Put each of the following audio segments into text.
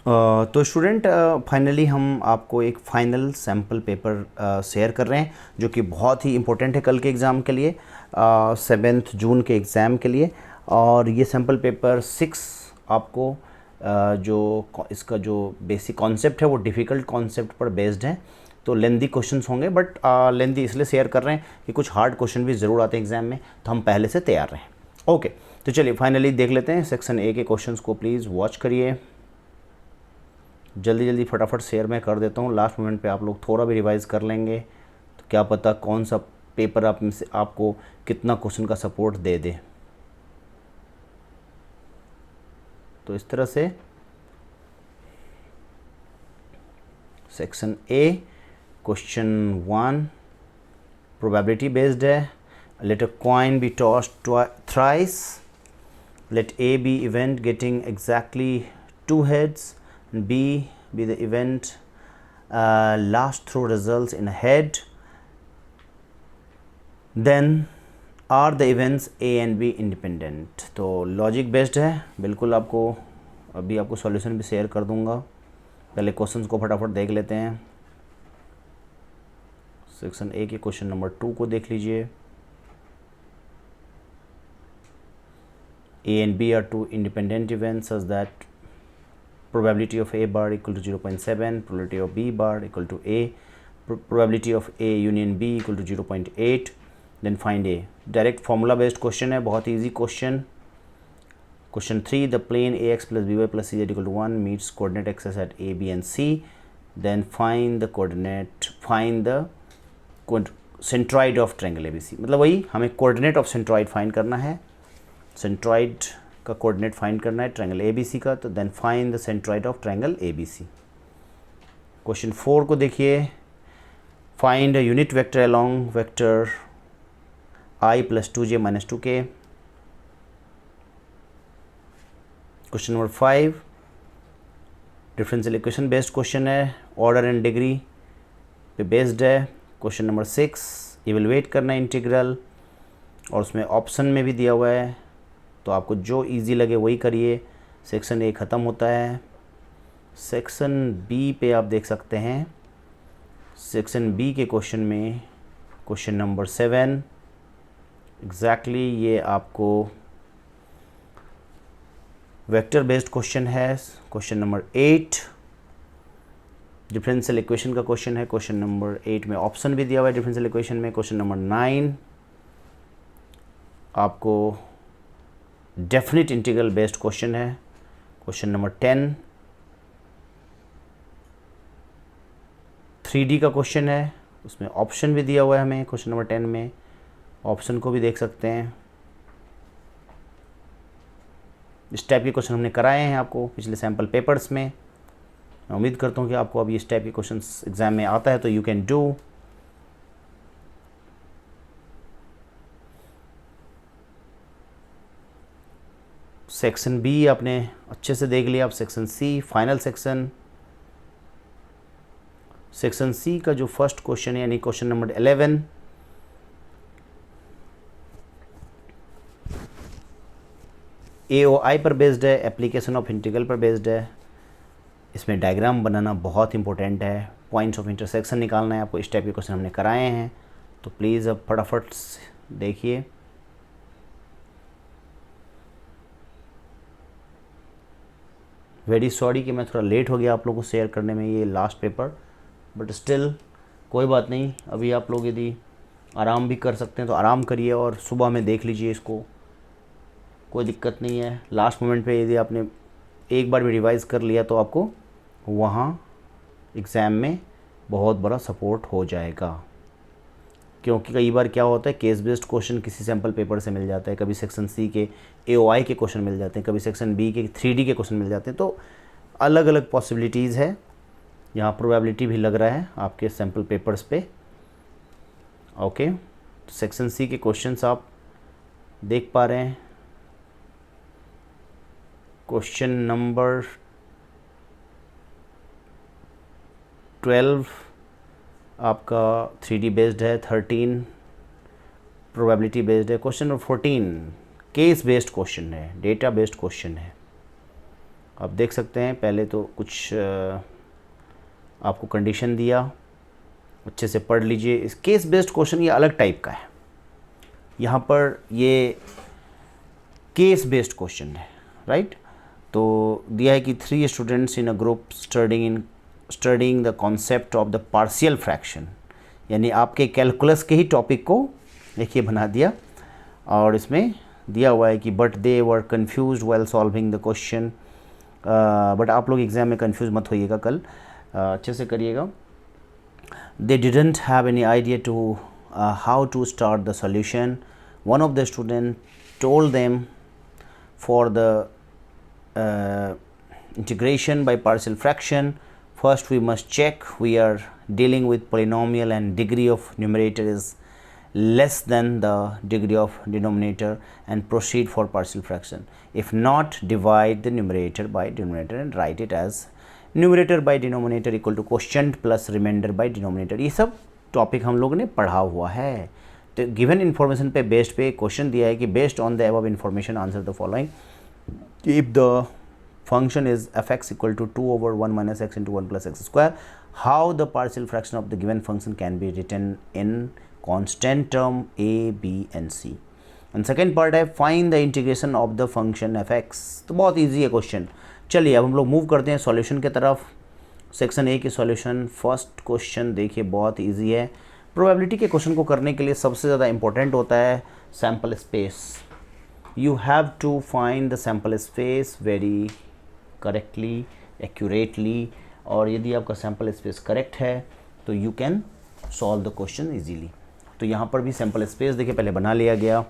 तो student finally हम आपको एक फ़ाइनल सैम्पल पेपर शेयर कर रहे हैं जो कि बहुत ही इम्पोर्टेंट है कल के एग्ज़ाम के लिए, 7 जून के एग्ज़ाम के लिए। और ये सैम्पल पेपर 6 आपको जो इसका जो बेसिक कॉन्सेप्ट है वो डिफ़िकल्ट कॉन्सेप्ट पर बेस्ड है। तो लेंदी क्वेश्चंस होंगे, बट लेंदी इसलिए शेयर कर रहे हैं कि कुछ हार्ड क्वेश्चन भी ज़रूर आते हैं एग्ज़ाम में, तो हम पहले से तैयार रहें। ओके, तो चलिए फाइनली देख लेते हैं सेक्शन ए के क्वेश्चंस को। प्लीज़ वॉच करिए, जल्दी जल्दी फटाफट शेयर मैं कर देता हूँ। लास्ट मोमेंट पे आप लोग थोड़ा भी रिवाइज़ कर लेंगे तो क्या पता कौन सा पेपर आप में से आपको कितना क्वेश्चन का सपोर्ट दे दे। तो इस तरह से section A question 1 probability based है। Let a coin be tossed thrice, let A be event getting exactly 2 heads and B be the event last throw results in a head, then are the events A and B independent। तो logic based है बिल्कुल। आपको अभी आपको solution भी share कर दूंगा, पहले क्वेश्चंस को फटाफट देख लेते हैं। सेक्शन ए के क्वेश्चन नंबर 2 को देख लीजिए। A and B are two independent events such that probability of A bar equal to 0.7, probability of B bar equal to A, probability of A union B equal to 0.8, then find A। Direct formula based question है, बहुत easy question. Question 3, the plane AX plus BY plus CZ equal to 1 meets coordinate axes at A, B and C, then find the centroid of triangle ABC। मतलब वही हमें coordinate of centroid find करना है, centroid का coordinate find करना है triangle ABC का। तो then find the centroid of triangle ABC। Question 4 को देखिए, find a unit vector along vector I + 2j - 2k। Question number 5 differential equation based question है, ऑर्डर एंड डिग्री पे based है। Question number 6 evaluate करना है integral, और उसमें option में भी दिया हुआ है, तो आपको जो इजी लगे वही करिए। सेक्शन ए ख़त्म होता है। सेक्शन बी पे आप देख सकते हैं, सेक्शन बी के क्वेश्चन में क्वेश्चन नंबर 7 एग्जैक्टली ये आपको वेक्टर बेस्ड क्वेश्चन है। क्वेश्चन नंबर 8 डिफरेंशियल इक्वेशन का क्वेश्चन है। क्वेश्चन नंबर 8 में ऑप्शन भी दिया हुआ है डिफरेंशियल इक्वेशन में। क्वेश्चन नंबर 9 आपको डेफिनिट इंटीग्रल बेस्ड क्वेश्चन है। क्वेश्चन नंबर 10 3D का क्वेश्चन है, उसमें ऑप्शन भी दिया हुआ है हमें। क्वेश्चन नंबर 10 में ऑप्शन को भी देख सकते हैं। इस टाइप के क्वेश्चन हमने कराए हैं आपको पिछले सैम्पल पेपर्स में। मैं उम्मीद करता हूँ कि आपको अभी इस टाइप के क्वेश्चन एग्जाम में आता है, तो you can do. Section B आपने अच्छे से देख लिया। अब section C final section. Section C का जो फर्स्ट क्वेश्चन है यानी क्वेश्चन नंबर 11 AOI पर बेस्ड है, एप्लीकेशन ऑफ इंटीग्रल पर बेस्ड है। इसमें डायग्राम बनाना बहुत इंपॉर्टेंट है, पॉइंट्स ऑफ इंटरसेक्शन निकालना है आपको। इस टाइप के क्वेश्चन हमने कराए हैं, तो प्लीज़ अब फटाफट देखिए। वेरी सॉरी कि मैं थोड़ा लेट हो गया आप लोगों को शेयर करने में ये लास्ट पेपर, बट स्टिल कोई बात नहीं। अभी आप लोग यदि आराम भी कर सकते हैं तो आराम करिए, और सुबह में देख लीजिए इसको, कोई दिक्कत नहीं है। लास्ट मोमेंट पे यदि आपने एक बार भी रिवाइज़ कर लिया तो आपको वहाँ एग्ज़ाम में बहुत बड़ा सपोर्ट हो जाएगा। क्योंकि कई बार क्या होता है, केस बेस्ड क्वेश्चन किसी सैम्पल पेपर से मिल जाता है, कभी सेक्शन सी के AOI के क्वेश्चन मिल जाते हैं, कभी सेक्शन बी के 3D के क्वेश्चन मिल जाते हैं। तो अलग अलग पॉसिबिलिटीज़ है, यहाँ प्रोबेबिलिटी भी लग रहा है आपके सैम्पल पेपर्स पे। ओके, तो सेक्शन सी के क्वेश्चंस आप देख पा रहे हैं। क्वेश्चन नंबर 12 आपका 3D बेस्ड है, 13 प्रोबेबिलिटी बेस्ड है। Question number 14 case based question है, डेटा बेस्ड क्वेश्चन है। आप देख सकते हैं पहले तो कुछ आपको कंडीशन दिया, अच्छे से पढ़ लीजिए। इस केस बेस्ड क्वेश्चन ये अलग टाइप का है, यहाँ पर ये केस बेस्ड क्वेश्चन है, राइट। तो दिया है कि 3 students in a group studying the concept of the partial fraction, यानी आपके कैलकुलस के ही टॉपिक को देखिए बना दिया, और इसमें दिया हुआ है कि but they were confuse well solving the question. But आप लोग एग्ज़ाम में कन्फ्यूज़ मत होइएगा, कल अच्छे से करिएगा। They didn't have any idea to how to start the solution. One of the student told them for the integration by partial fraction, first we must check we are dealing with polynomial and degree of numerator is less than the degree of denominator and proceed for partial fraction. If not, divide the numerator by denominator and write it as numerator by denominator equal to quotient plus remainder by denominator। ये सब topic हम लोगों ने पढ़ा हुआ है। तो given information पे बेस्ड पे क्वेश्चन दिया है कि based on the above information answer the following. If the function is fx equal to 2 over 1 minus x into 1 plus x square, how the partial fraction of the given function can be written in constant term a, b and c। and second part है find the integration of the function fx। तो बहुत easy है question. चलिए अब हम लोग move करते हैं सॉल्यूशन की तरफ। सेक्शन ए की सॉल्यूशन, फर्स्ट क्वेश्चन देखिए बहुत ईजी है। प्रोबेबिलिटी के क्वेश्चन को करने के लिए सबसे ज़्यादा इंपॉर्टेंट होता है sample space. You have to find the sample space very correctly, accurately, और यदि आपका sample space correct है तो you can solve the question easily। तो यहाँ पर भी sample space देखिए पहले बना लिया गया,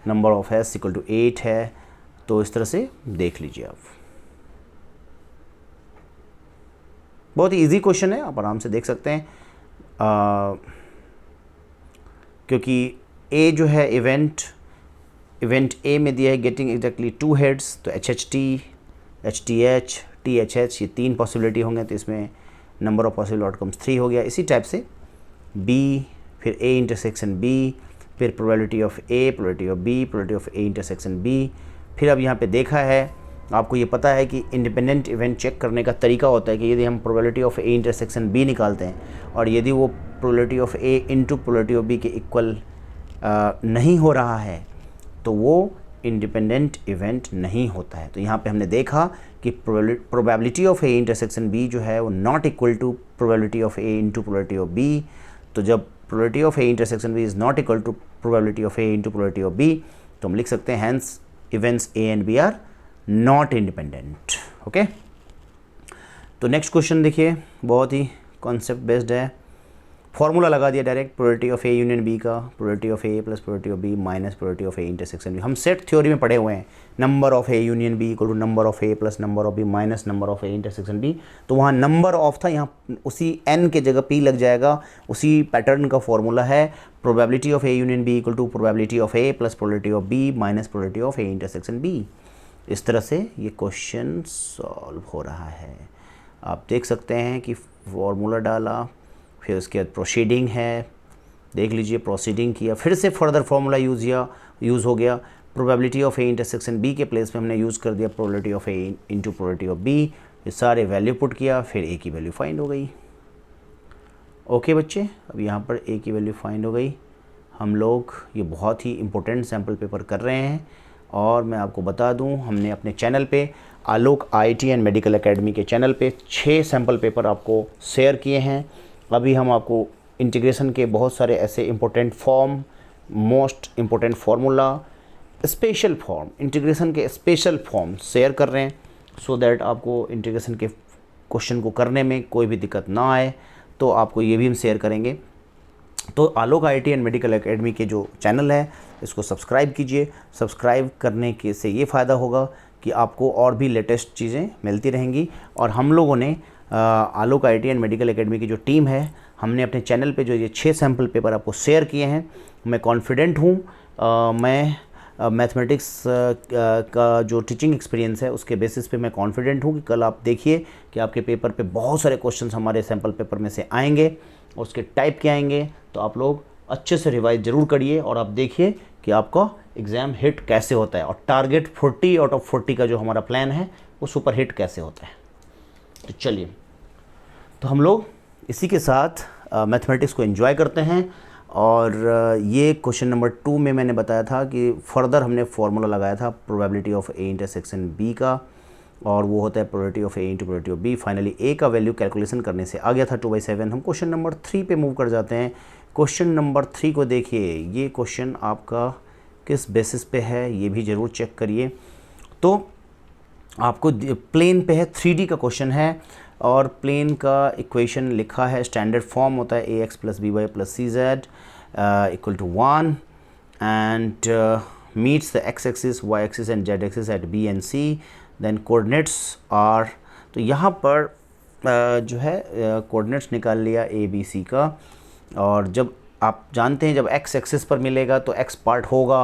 number of s equal to 8 है, तो इस तरह से देख लीजिए आप। बहुत ही easy question है, आप आराम से देख सकते हैं, क्योंकि A जो है इवेंट ए में दिया है गेटिंग एग्जैक्टली 2 हेड्स, तो HHT, HTH, THH ये 3 पॉसिबिलिटी होंगे, तो इसमें नंबर ऑफ पॉसिबल आउटकम्स 3 हो गया। इसी टाइप से B, फिर A इंटरसेक्शन B, फिर probability of A, probability of B, probability of A intersection B। फिर अब यहाँ पे देखा है, आपको ये पता है कि इंडिपेंडेंट इवेंट चेक करने का तरीका होता है कि यदि हम probability of A intersection B निकालते हैं और यदि वो probability of A into probability of B के इक्वल नहीं हो रहा है तो वो इंडिपेंडेंट इवेंट नहीं होता है। तो यहाँ पे हमने देखा कि probability of A intersection B जो है वो not equal to probability of A into probability of B. तो जब probability of A intersection B is not equal to probability of A into probability of B, तो हम लिख सकते हैं hence events A and B are not independent. Okay, तो next question देखिए बहुत ही कॉन्सेप्ट बेस्ड है। फॉर्मूला लगा दिया direct, probability of A union B का, probability of A plus probability of B minus probability of A intersection B. हम set theory में पढ़े हुए हैं, number of A union B equal to number of A plus number of B minus number of A intersection B. तो वहाँ number of था, यहाँ उसी एन के जगह पी लग जाएगा, उसी पैटर्न का फॉर्मूला है। Probability of A union B equal to probability of A plus probability of B minus probability of A intersection B. इस तरह से ये क्वेश्चन सॉल्व हो रहा है। आप देख सकते हैं कि फॉर्मूला डाला, फिर उसके बाद प्रोसीडिंग है, देख लीजिए प्रोसीडिंग किया, फिर से फर्दर फार्मूला यूज़ हो गया। Probability of A intersection B के प्लेस पे हमने यूज़ कर दिया probability of A into probability of B. ये सारे वैल्यू पुट किया, फिर ए की वैल्यू फाइंड हो गई। ओके बच्चे, अब यहाँ पर ए की वैल्यू फाइंड हो गई। हम लोग ये बहुत ही इम्पोर्टेंट सैम्पल पेपर कर रहे हैं, और मैं आपको बता दूं हमने अपने चैनल पे आलोक IIT एंड मेडिकल एकेडमी के चैनल पे 6 सैम्पल पेपर आपको शेयर किए हैं। अभी हम आपको इंटीग्रेशन के बहुत सारे ऐसे important form, most important formula, special form, integration के स्पेशल फॉर्म शेयर कर रहे हैं, सो दैट आपको इंटीग्रेशन के क्वेश्चन को करने में कोई भी दिक्कत ना आए। तो आपको ये भी हम शेयर करेंगे। तो आलोक IIT एंड मेडिकल एकेडमी के जो चैनल है इसको सब्सक्राइब कीजिए। सब्सक्राइब करने के से ये फ़ायदा होगा कि आपको और भी लेटेस्ट चीज़ें मिलती रहेंगी। और हम लोगों ने आलोक IIT एंड मेडिकल एकेडमी की जो टीम है, हमने अपने चैनल पे जो ये 6 सैम्पल पेपर आपको शेयर किए हैं, मैं कॉन्फिडेंट हूँ। मैं मैथमेटिक्स का जो टीचिंग एक्सपीरियंस है उसके बेसिस पे मैं कॉन्फिडेंट हूँ कि कल आप देखिए कि आपके पेपर पे बहुत सारे क्वेश्चंस हमारे सैम्पल पेपर में से आएंगे और उसके टाइप के आएंगे। तो आप लोग अच्छे से रिवाइज ज़रूर करिए और आप देखिए कि आपका एग्ज़ाम हिट कैसे होता है। और टारगेट 40 आउट ऑफ 40 का जो हमारा प्लान है वो सुपरहिट कैसे होता है। तो चलिए, तो हम लोग इसी के साथ मैथमेटिक्स को एंजॉय करते हैं। और ये क्वेश्चन नंबर 2 में मैंने बताया था कि फर्दर हमने फार्मूला लगाया था probability of A intersection B का, और वो होता है probability of A into probability of B. Finally A का वैल्यू कैलकुलेशन करने से आ गया था 2/7। हम क्वेश्चन नंबर 3 पे मूव कर जाते हैं। क्वेश्चन नंबर 3 को देखिए, ये क्वेश्चन आपका किस बेसिस पे है ये भी ज़रूर चेक करिए। तो आपको प्लेन पे है, 3D का क्वेश्चन है, और प्लेन का इक्वेशन लिखा है, स्टैंडर्ड फॉर्म होता है ax + by + cz = 1 and meets the x-axis, y-axis and z-axis at B and C, then coordinates are, तो यहाँ पर जो है कोऑर्डिनेट्स निकाल लिया a b c का। और जब आप जानते हैं जब x एक्सिस पर मिलेगा तो x पार्ट होगा,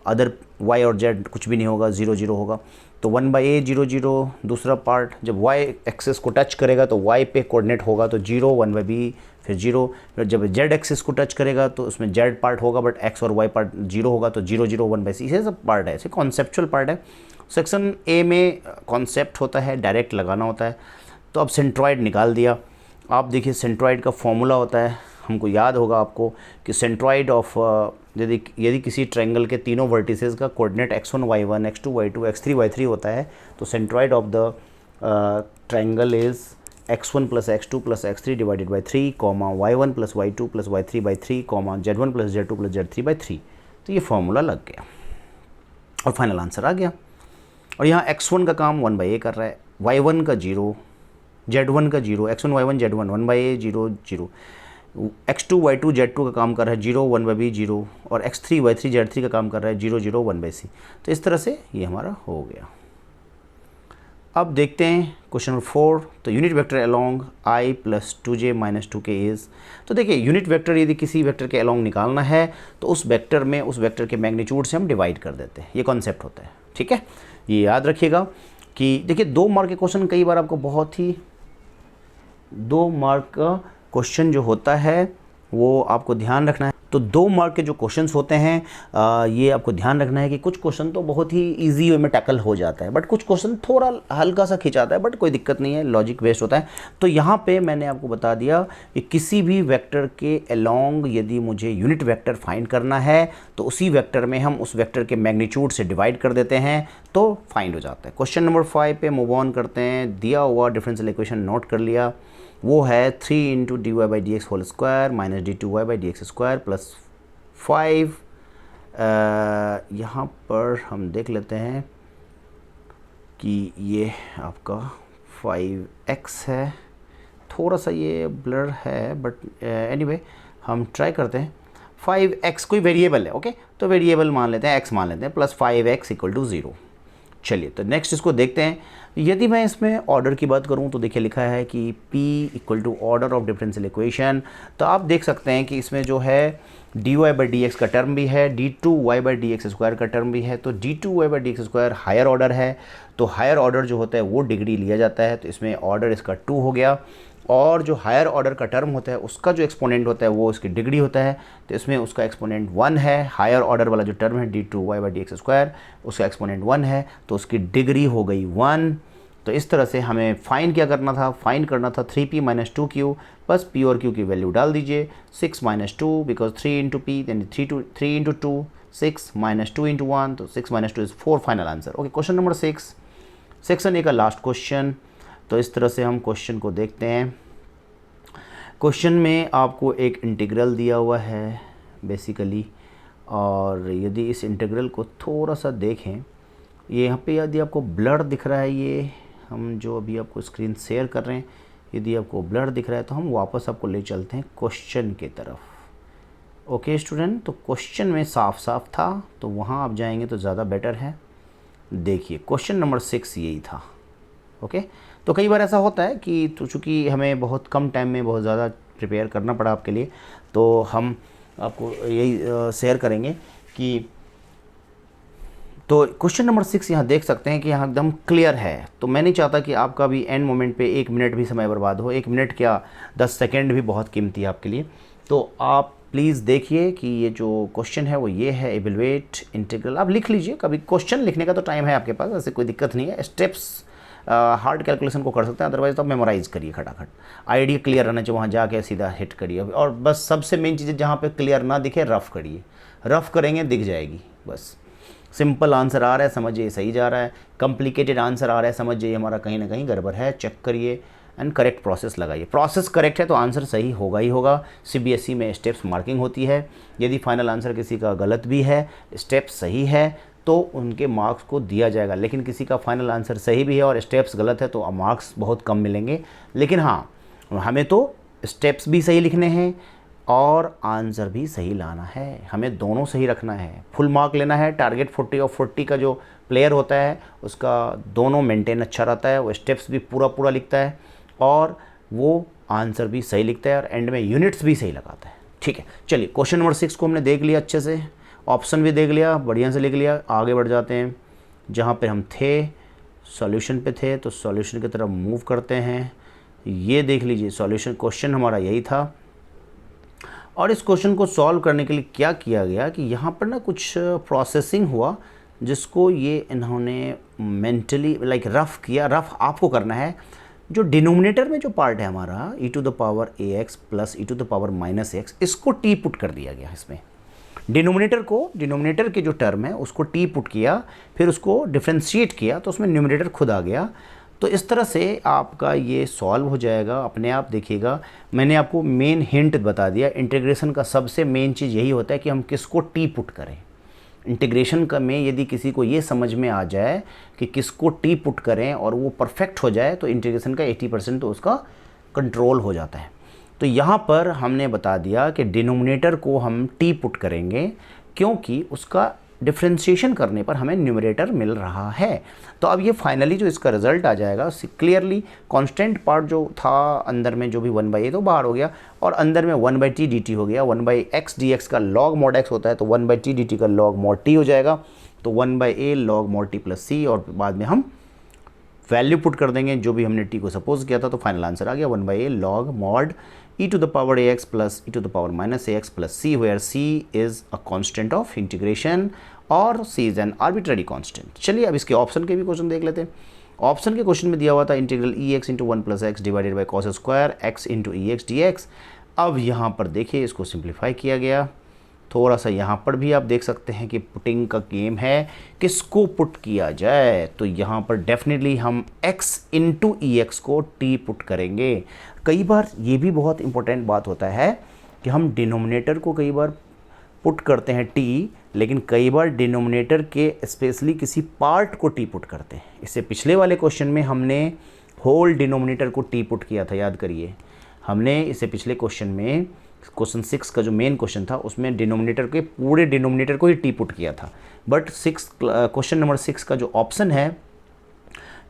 अदर y और z कुछ भी नहीं होगा, 0 0 होगा। तो 1/a 0 0, दूसरा पार्ट जब y एक्सिस को टच करेगा तो y पे कोऑर्डिनेट होगा तो 0, 1/b फिर 0, फिर जब z एक्सिस को टच करेगा तो उसमें z पार्ट होगा बट x और y पार्ट 0 होगा तो 0 0 1/c, ये सब पार्ट है, ऐसे कॉन्सेप्चुअल पार्ट है। सेक्शन ए में कॉन्सेप्ट होता है, डायरेक्ट लगाना होता है। तो अब सेंट्रॉइड निकाल दिया। आप देखिए सेंट्रॉइड का फॉर्मूला होता है, हमको याद होगा आपको कि सेंट्रॉइड ऑफ यदि किसी ट्रायंगल के तीनों वर्टिसेस का coordinate x1 y1 x2 y2 x3 y3 होता है तो centroid of the triangle is x1 + x2 + x3 divided by 3, y1 + y2 + y3/3, z1 + z2 + z3/3। तो ये फॉर्मूला लग गया और फाइनल आंसर आ गया। और यहाँ x1 का काम 1/a कर रहा है, y1 का 0, z1 का 0, x1 y1 z1 1/a 0 0, x2 y2 z2 का काम कर रहा है 0 1/b 0, और x3 y3 z3 का काम कर रहा है 0 0 1/c। तो इस तरह से ये हमारा हो गया। अब देखते हैं क्वेश्चन नंबर 4। तो unit vector along i + 2j - 2k is, तो देखिए यूनिट वेक्टर यदि किसी वेक्टर के अलोंग निकालना है तो उस वेक्टर में उस वेक्टर के मैग्नीट्यूड से हम डिवाइड कर देते हैं, ये कॉन्सेप्ट होता है। ठीक है, ये याद रखिएगा कि देखिए 2 मार्क के क्वेश्चन कई बार आपको बहुत ही 2 मार्क का क्वेश्चन जो होता है वो आपको ध्यान रखना है। तो 2 मार्क के जो क्वेश्चंस होते हैं ये आपको ध्यान रखना है कि कुछ क्वेश्चन तो बहुत ही इजी वे में टैकल हो जाता है, बट कुछ क्वेश्चन थोड़ा हल्का सा खिंचाता है, बट कोई दिक्कत नहीं है, लॉजिक बेस्ड होता है। तो यहाँ पे मैंने आपको बता दिया कि किसी भी वेक्टर के अलोंग यदि मुझे यूनिट वेक्टर फाइंड करना है तो उसी वेक्टर में हम उस वेक्टर के मैग्नीट्यूड से डिवाइड कर देते हैं तो फाइंड हो जाता है। क्वेश्चन नंबर 5 पे मूव ऑन करते हैं। दिया हुआ डिफरेंशियल इक्वेशन नोट कर लिया, वो है 3 × dy/dx whole square - d2y/dx square plus 5। यहाँ पर हम देख लेते हैं कि ये आपका 5x है, थोड़ा सा ये ब्लर है बट एनीवे हम ट्राई करते हैं। 5x कोई वेरिएबल है, ओके, तो वेरिएबल मान लेते हैं, x मान लेते हैं, प्लस 5x = 0। चलिए तो नेक्स्ट इसको देखते हैं। यदि मैं इसमें ऑर्डर की बात करूं तो देखिए लिखा है कि p = order of differential equation. तो आप देख सकते हैं कि इसमें जो है dy/dx का टर्म भी है, d2y/dx स्क्वायर का टर्म भी है। तो d2y/dx स्क्वायर हायर ऑर्डर है, तो हायर ऑर्डर जो होता है वो डिग्री लिया जाता है, तो इसमें ऑर्डर इसका 2 हो गया। और जो हायर ऑर्डर का टर्म होता है उसका जो एक्सपोनेंट होता है वो इसकी डिग्री होता है, तो इसमें उसका एक्सपोनेंट 1 है। हायर ऑर्डर वाला जो टर्म है d2y/dx स्क्वायर उसका एक्सपोनेंट 1 है, तो उसकी डिग्री हो गई 1। तो इस तरह से हमें फाइंड क्या करना था, फाइंड करना था 3p - 2q, बस p और q की वैल्यू डाल दीजिए। 6 - 2 बिकॉज 3 × p, यानी 3 × 2 6 - 2 × 1, तो 6 - 2 is 4 final answer. Okay, question number 6 section A का लास्ट क्वेश्चन। तो इस तरह से हम क्वेश्चन को देखते हैं। क्वेश्चन में आपको एक इंटीग्रल दिया हुआ है बेसिकली, और यदि इस इंटीग्रल को थोड़ा सा देखें, ये यहाँ पे यदि आपको ब्लर दिख रहा है, ये हम जो अभी आपको स्क्रीन शेयर कर रहे हैं, यदि आपको ब्लर दिख रहा है तो हम वापस आपको ले चलते हैं क्वेश्चन के तरफ। ओके स्टूडेंट, तो क्वेश्चन में साफ साफ था तो वहाँ आप जाएंगे तो ज़्यादा बेटर है। देखिए क्वेश्चन नंबर 6 यही था। ओके, तो कई बार ऐसा होता है कि तो चूँकि हमें बहुत कम टाइम में बहुत ज़्यादा प्रिपेयर करना पड़ा आपके लिए, तो हम आपको यही शेयर करेंगे कि तो क्वेश्चन नंबर 6 यहाँ देख सकते हैं कि यहाँ एकदम क्लियर है। तो मैं नहीं चाहता कि आपका भी एंड मोमेंट पे 1 मिनट भी समय बर्बाद हो। 1 मिनट क्या 10 सेकेंड भी बहुत कीमती है आपके लिए। तो आप प्लीज़ देखिए कि ये जो क्वेश्चन है वो ये है, इवैल्यूएट इंटीग्रल। आप लिख लीजिए, कभी क्वेश्चन लिखने का तो टाइम है आपके पास, ऐसे कोई दिक्कत नहीं है। स्टेप्स हार्ड कैलकुलेशन को कर सकते हैं, अदरवाइज तो आप मेमोराइज़ करिए खटाखट। आइडिया क्लियर रहना चाहिए, वहाँ जाके सीधा हिट करिए। और बस सबसे मेन चीज़ जहाँ पे क्लियर ना दिखे रफ़ करिए, रफ़ करेंगे दिख जाएगी बस। सिंपल आंसर आ रहा है समझिए सही जा रहा है, कॉम्प्लिकेटेड आंसर आ रहा है समझिए हमारा कहीं ना कहीं गड़बड़ है, चेक करिए एंड करेक्ट प्रोसेस लगाइए। प्रोसेस करेक्ट है तो आंसर सही होगा ही होगा। सीबीएसई में स्टेप्स मार्किंग होती है, यदि फाइनल आंसर किसी का गलत भी है, स्टेप सही है तो उनके मार्क्स को दिया जाएगा। लेकिन किसी का फाइनल आंसर सही भी है और स्टेप्स गलत है तो मार्क्स बहुत कम मिलेंगे। लेकिन हाँ, हमें तो स्टेप्स भी सही लिखने हैं और आंसर भी सही लाना है, हमें दोनों सही रखना है। फुल मार्क लेना है, टारगेट 40 और 40 का जो प्लेयर होता है उसका दोनों मेंटेन अच्छा रहता है, वो स्टेप्स भी पूरा पूरा लिखता है और वो आंसर भी सही लिखता है और एंड में यूनिट्स भी सही लगाता है। ठीक है, चलिए क्वेश्चन नंबर 6 को हमने देख लिया अच्छे से, ऑप्शन भी देख लिया, बढ़िया से लिख लिया। आगे बढ़ जाते हैं, जहाँ पे हम थे सॉल्यूशन पे थे तो सॉल्यूशन की तरफ मूव करते हैं। ये देख लीजिए सॉल्यूशन, क्वेश्चन हमारा यही था और इस क्वेश्चन को सॉल्व करने के लिए क्या किया गया कि यहाँ पर ना कुछ प्रोसेसिंग हुआ जिसको ये इन्होंने मेंटली लाइक रफ़ किया। रफ़ आपको करना है, जो डिनोमिनेटर में जो पार्ट है हमारा e to the power ax plus e to the power minus X, इसको टी पुट कर दिया गया इसमें। डिनोमिनेटर के जो टर्म है उसको टी पुट किया, फिर उसको डिफ्रेंशिएट किया तो उसमें न्यूमिनेटर खुद आ गया। तो इस तरह से आपका ये सॉल्व हो जाएगा अपने आप। देखिएगा मैंने आपको मेन हिंट बता दिया, इंटीग्रेशन का सबसे मेन चीज़ यही होता है कि हम किसको टी पुट करें। इंटीग्रेशन का में यदि किसी को ये समझ में आ जाए कि किसको टी पुट करें और वो परफेक्ट हो जाए तो इंटीग्रेशन का 80% तो उसका कंट्रोल हो जाता है। तो यहाँ पर हमने बता दिया कि डिनोमिनेटर को हम टी पुट करेंगे क्योंकि उसका डिफ्रेंशिएशन करने पर हमें न्यूमरेटर मिल रहा है। तो अब ये फाइनली जो इसका रिजल्ट आ जाएगा क्लियरली कांस्टेंट पार्ट जो था अंदर में जो भी 1/a तो बाहर हो गया और अंदर में 1/t dt हो गया। 1/x dx का log mod x होता है तो 1/t dt का log mod t हो जाएगा। तो 1/a log mod t plus c और बाद में हम वैल्यू पुट कर देंगे जो भी हमने t को सपोज किया था। तो फाइनल आंसर आ गया 1/a log mod e to the power ax plus e to the power minus ax plus c, where c is a constant of integration और c is an arbitrary constant। चलिए अब इसके option के भी question देख लेते हैं। Option के क्वेश्चन में दिया हुआ था integral ex into 1 plus x divided by cos square x into ex dx। अब यहाँ पर देखिए इसको सिंप्लीफाई किया गया थोड़ा सा। यहाँ पर भी आप देख सकते हैं कि पुटिंग का गेम है, किसको पुट किया जाए। तो यहाँ पर डेफिनेटली हम x इंटू ex को t पुट करेंगे। कई बार ये भी बहुत इंपॉर्टेंट बात होता है कि हम डिनोमिनेटर को कई बार पुट करते हैं t, लेकिन कई बार डिनोमिनेटर के स्पेशली किसी पार्ट को t पुट करते हैं। इससे पिछले वाले क्वेश्चन में हमने होल डिनोमिनेटर को t पुट किया था, याद करिए। हमने इससे पिछले क्वेश्चन में क्वेश्चन 6 का जो मेन क्वेश्चन था उसमें डिनोमिनेटर के पूरे डिनोमिनेटर को ही टी पुट किया था। बट क्वेश्चन नंबर 6 का जो ऑप्शन है,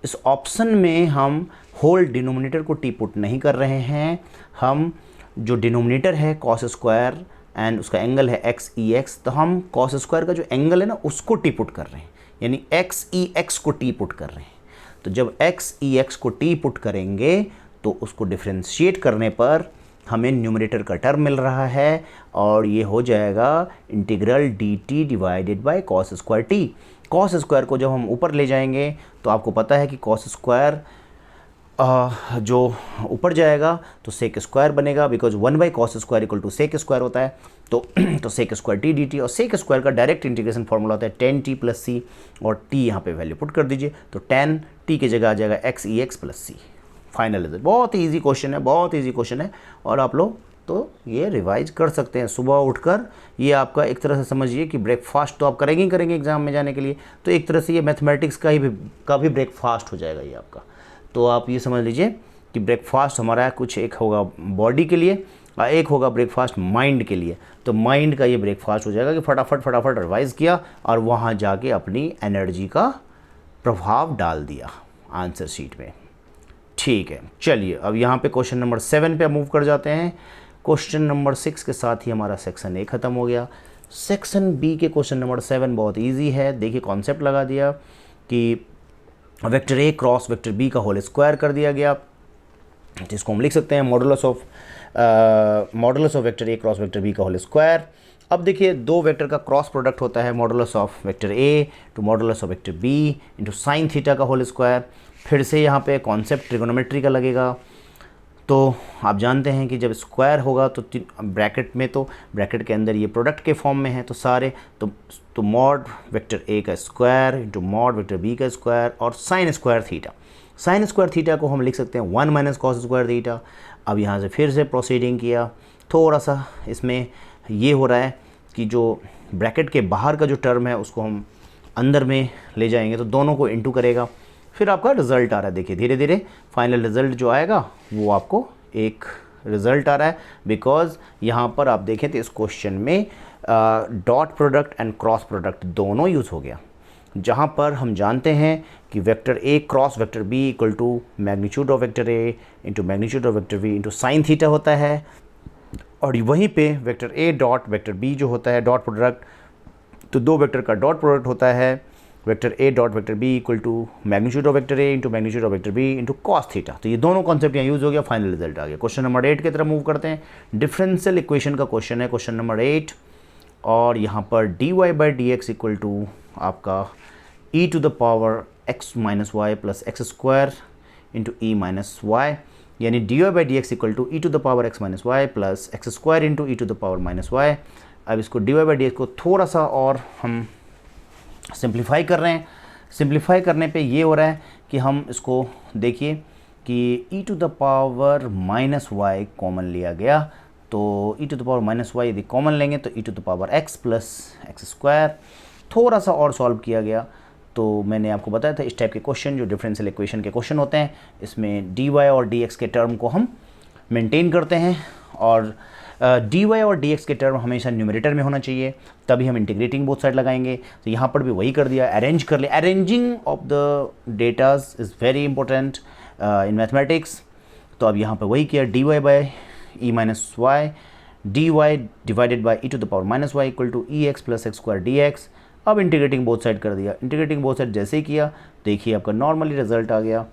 इस ऑप्शन में हम होल डिनोमिनेटर को टी पुट नहीं कर रहे हैं। हम जो डिनोमिनेटर है कॉस स्क्वायर एंड उसका एंगल है एक्स ई एक्स, तो हम कॉस स्क्वायर का जो एंगल है ना उसको टी पुट कर रहे हैं, यानी एक्स ई एक्स को टी पुट कर रहे हैं। तो जब एक्स ई एक्स को टी पुट करेंगे तो उसको डिफ्रेंशिएट करने पर हमें न्यूमरेटर का टर्म मिल रहा है और ये हो जाएगा integral D T divided by cos square T. Cos square को जब हम ऊपर ले जाएंगे तो आपको पता है कि कॉस स्क्वायर जो ऊपर जाएगा तो सेक स्क्वायर बनेगा, because 1/cos square equal to sec square होता है। तो sec square T D T, और सेक स्क्वायर का डायरेक्ट इंटीग्रेशन फॉर्मूला होता है tan t प्लस सी, और t यहाँ पे वैल्यू पुट कर दीजिए तो tan t की जगह आ जाएगा x e x plus c. Final result. बहुत ही ईजी क्वेश्चन है, बहुत ईजी क्वेश्चन है और आप लोग तो ये रिवाइज कर सकते हैं सुबह उठकर। ये आपका एक तरह से समझिए कि ब्रेकफास्ट तो आप करेंगे ही करेंगे एग्जाम में जाने के लिए, तो एक तरह से ये मैथमेटिक्स का भी ब्रेकफास्ट हो जाएगा ये आपका। तो आप ये समझ लीजिए कि ब्रेकफास्ट हमारा कुछ एक होगा बॉडी के लिए और एक होगा ब्रेकफास्ट माइंड के लिए। तो माइंड का ये ब्रेकफास्ट हो जाएगा कि फटाफट रिवाइज़ किया और वहाँ जाके अपनी एनर्जी का प्रभाव डाल दिया आंसर शीट में। ठीक है, चलिए अब यहाँ पे क्वेश्चन नंबर 7 पे मूव कर जाते हैं। क्वेश्चन नंबर 6 के साथ ही हमारा सेक्शन ए ख़त्म हो गया। सेक्शन बी के क्वेश्चन नंबर 7 बहुत इजी है। देखिए कॉन्सेप्ट लगा दिया कि vector A cross vector B का होल स्क्वायर कर दिया गया। तो इसको हम लिख सकते हैं modulus of vector A cross vector B का होल स्क्वायर। अब देखिए दो वेक्टर का क्रॉस प्रोडक्ट होता है modulus of vector A to modulus of vector B into sine theta का होल स्क्वायर। फिर से यहाँ पे कॉन्सेप्ट ट्रिगोनोमेट्री का लगेगा। तो आप जानते हैं कि जब स्क्वायर होगा तो ब्रैकेट में, तो ब्रैकेट के अंदर ये प्रोडक्ट के फॉर्म में है, तो सारे तो मॉड वेक्टर ए का square into mod vector B का स्क्वायर और sine square theta. Sine square theta को हम लिख सकते हैं 1 माइनस कॉस स्क्वायर थीटा। अब यहाँ से फिर से प्रोसीडिंग किया, थोड़ा सा इसमें ये हो रहा है कि जो ब्रैकेट के बाहर का जो टर्म है उसको हम अंदर में ले जाएंगे तो दोनों को इंटू करेगा, फिर आपका रिज़ल्ट आ रहा है। देखिए धीरे धीरे फाइनल रिज़ल्ट जो आएगा वो आपको एक रिज़ल्ट आ रहा है, बिकॉज यहाँ पर आप देखें तो इस क्वेश्चन में dot product and cross product दोनों यूज़ हो गया, जहाँ पर हम जानते हैं कि vector A cross vector B equal to magnitude of vector A into magnitude of vector B into sine theta होता है। और वहीं पे vector A dot vector B जो होता है डॉट प्रोडक्ट, तो दो वेक्टर का डॉट प्रोडक्ट होता है vector A dot vector B equal to magnitude of vector A into magnitude of vector B into cos theta. तो ये दोनों कॉन्सेप्ट यहाँ यूज़ हो गया, फाइनल रिजल्ट आ गया। क्वेश्चन नंबर 8 की तरफ मूव करते हैं। डिफरेंशियल इक्वेशन का क्वेश्चन है क्वेश्चन नंबर 8, और यहाँ पर d Y by D x equal to आपका e to the power x minus y plus x square into e minus y, यानी d Y by D x equal to e to the power x minus y plus x square into e to the power minus y. अब इसको d Y by D x को थोड़ा सा और हम simplify कर रहे हैं। सिंप्लीफाई करने पे ये हो रहा है कि हम इसको देखिए कि e to the power minus Y common लिया गया, तो e to the power minus Y यदि कॉमन लेंगे तो e to the power x plus x square. थोड़ा सा और सॉल्व किया गया, तो मैंने आपको बताया था इस टाइप के क्वेश्चन जो डिफरेंशियल इक्वेशन के क्वेश्चन होते हैं, इसमें dy और dx के टर्म को हम मेंटेन करते हैं, और dy और dx के टर्म हमेशा न्यूमरेटर में होना चाहिए, तभी हम इंटीग्रेटिंग बोथ साइड लगाएंगे। तो यहाँ पर भी वही कर दिया, अरेंज कर लिया। Arranging of the datas is very important in mathematics. तो अब यहाँ पर वही किया, dy by E minus Y, dy divided by E to the power minus Y equal to E x plus x square D x. अब integrating both side कर दिया। Integrating both side जैसे ही किया, देखिए आपका नॉर्मली रिजल्ट आ गया,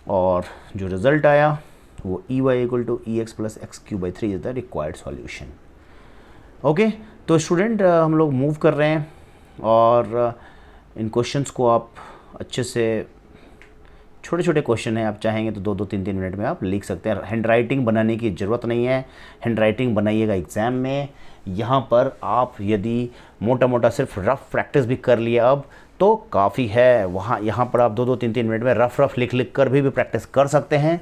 और जो रिजल्ट आया वो E Y equal to E x plus X cube by 3 is the required solution. Okay, तो स्टूडेंट हम लोग मूव कर रहे हैं, और इन क्वेश्चंस को आप अच्छे से, छोटे छोटे क्वेश्चन हैं, आप चाहेंगे तो 2-2 3-3 मिनट में आप लिख सकते हैं। हैंड राइटिंग बनाने की ज़रूरत नहीं है, हैंड राइटिंग बनाइएगा एग्ज़ाम में। यहाँ पर आप यदि मोटा मोटा सिर्फ रफ़ प्रैक्टिस भी कर लिया अब तो काफ़ी है। यहाँ पर आप 2-2 3-3 मिनट में रफ़ लिख कर भी प्रैक्टिस कर सकते हैं,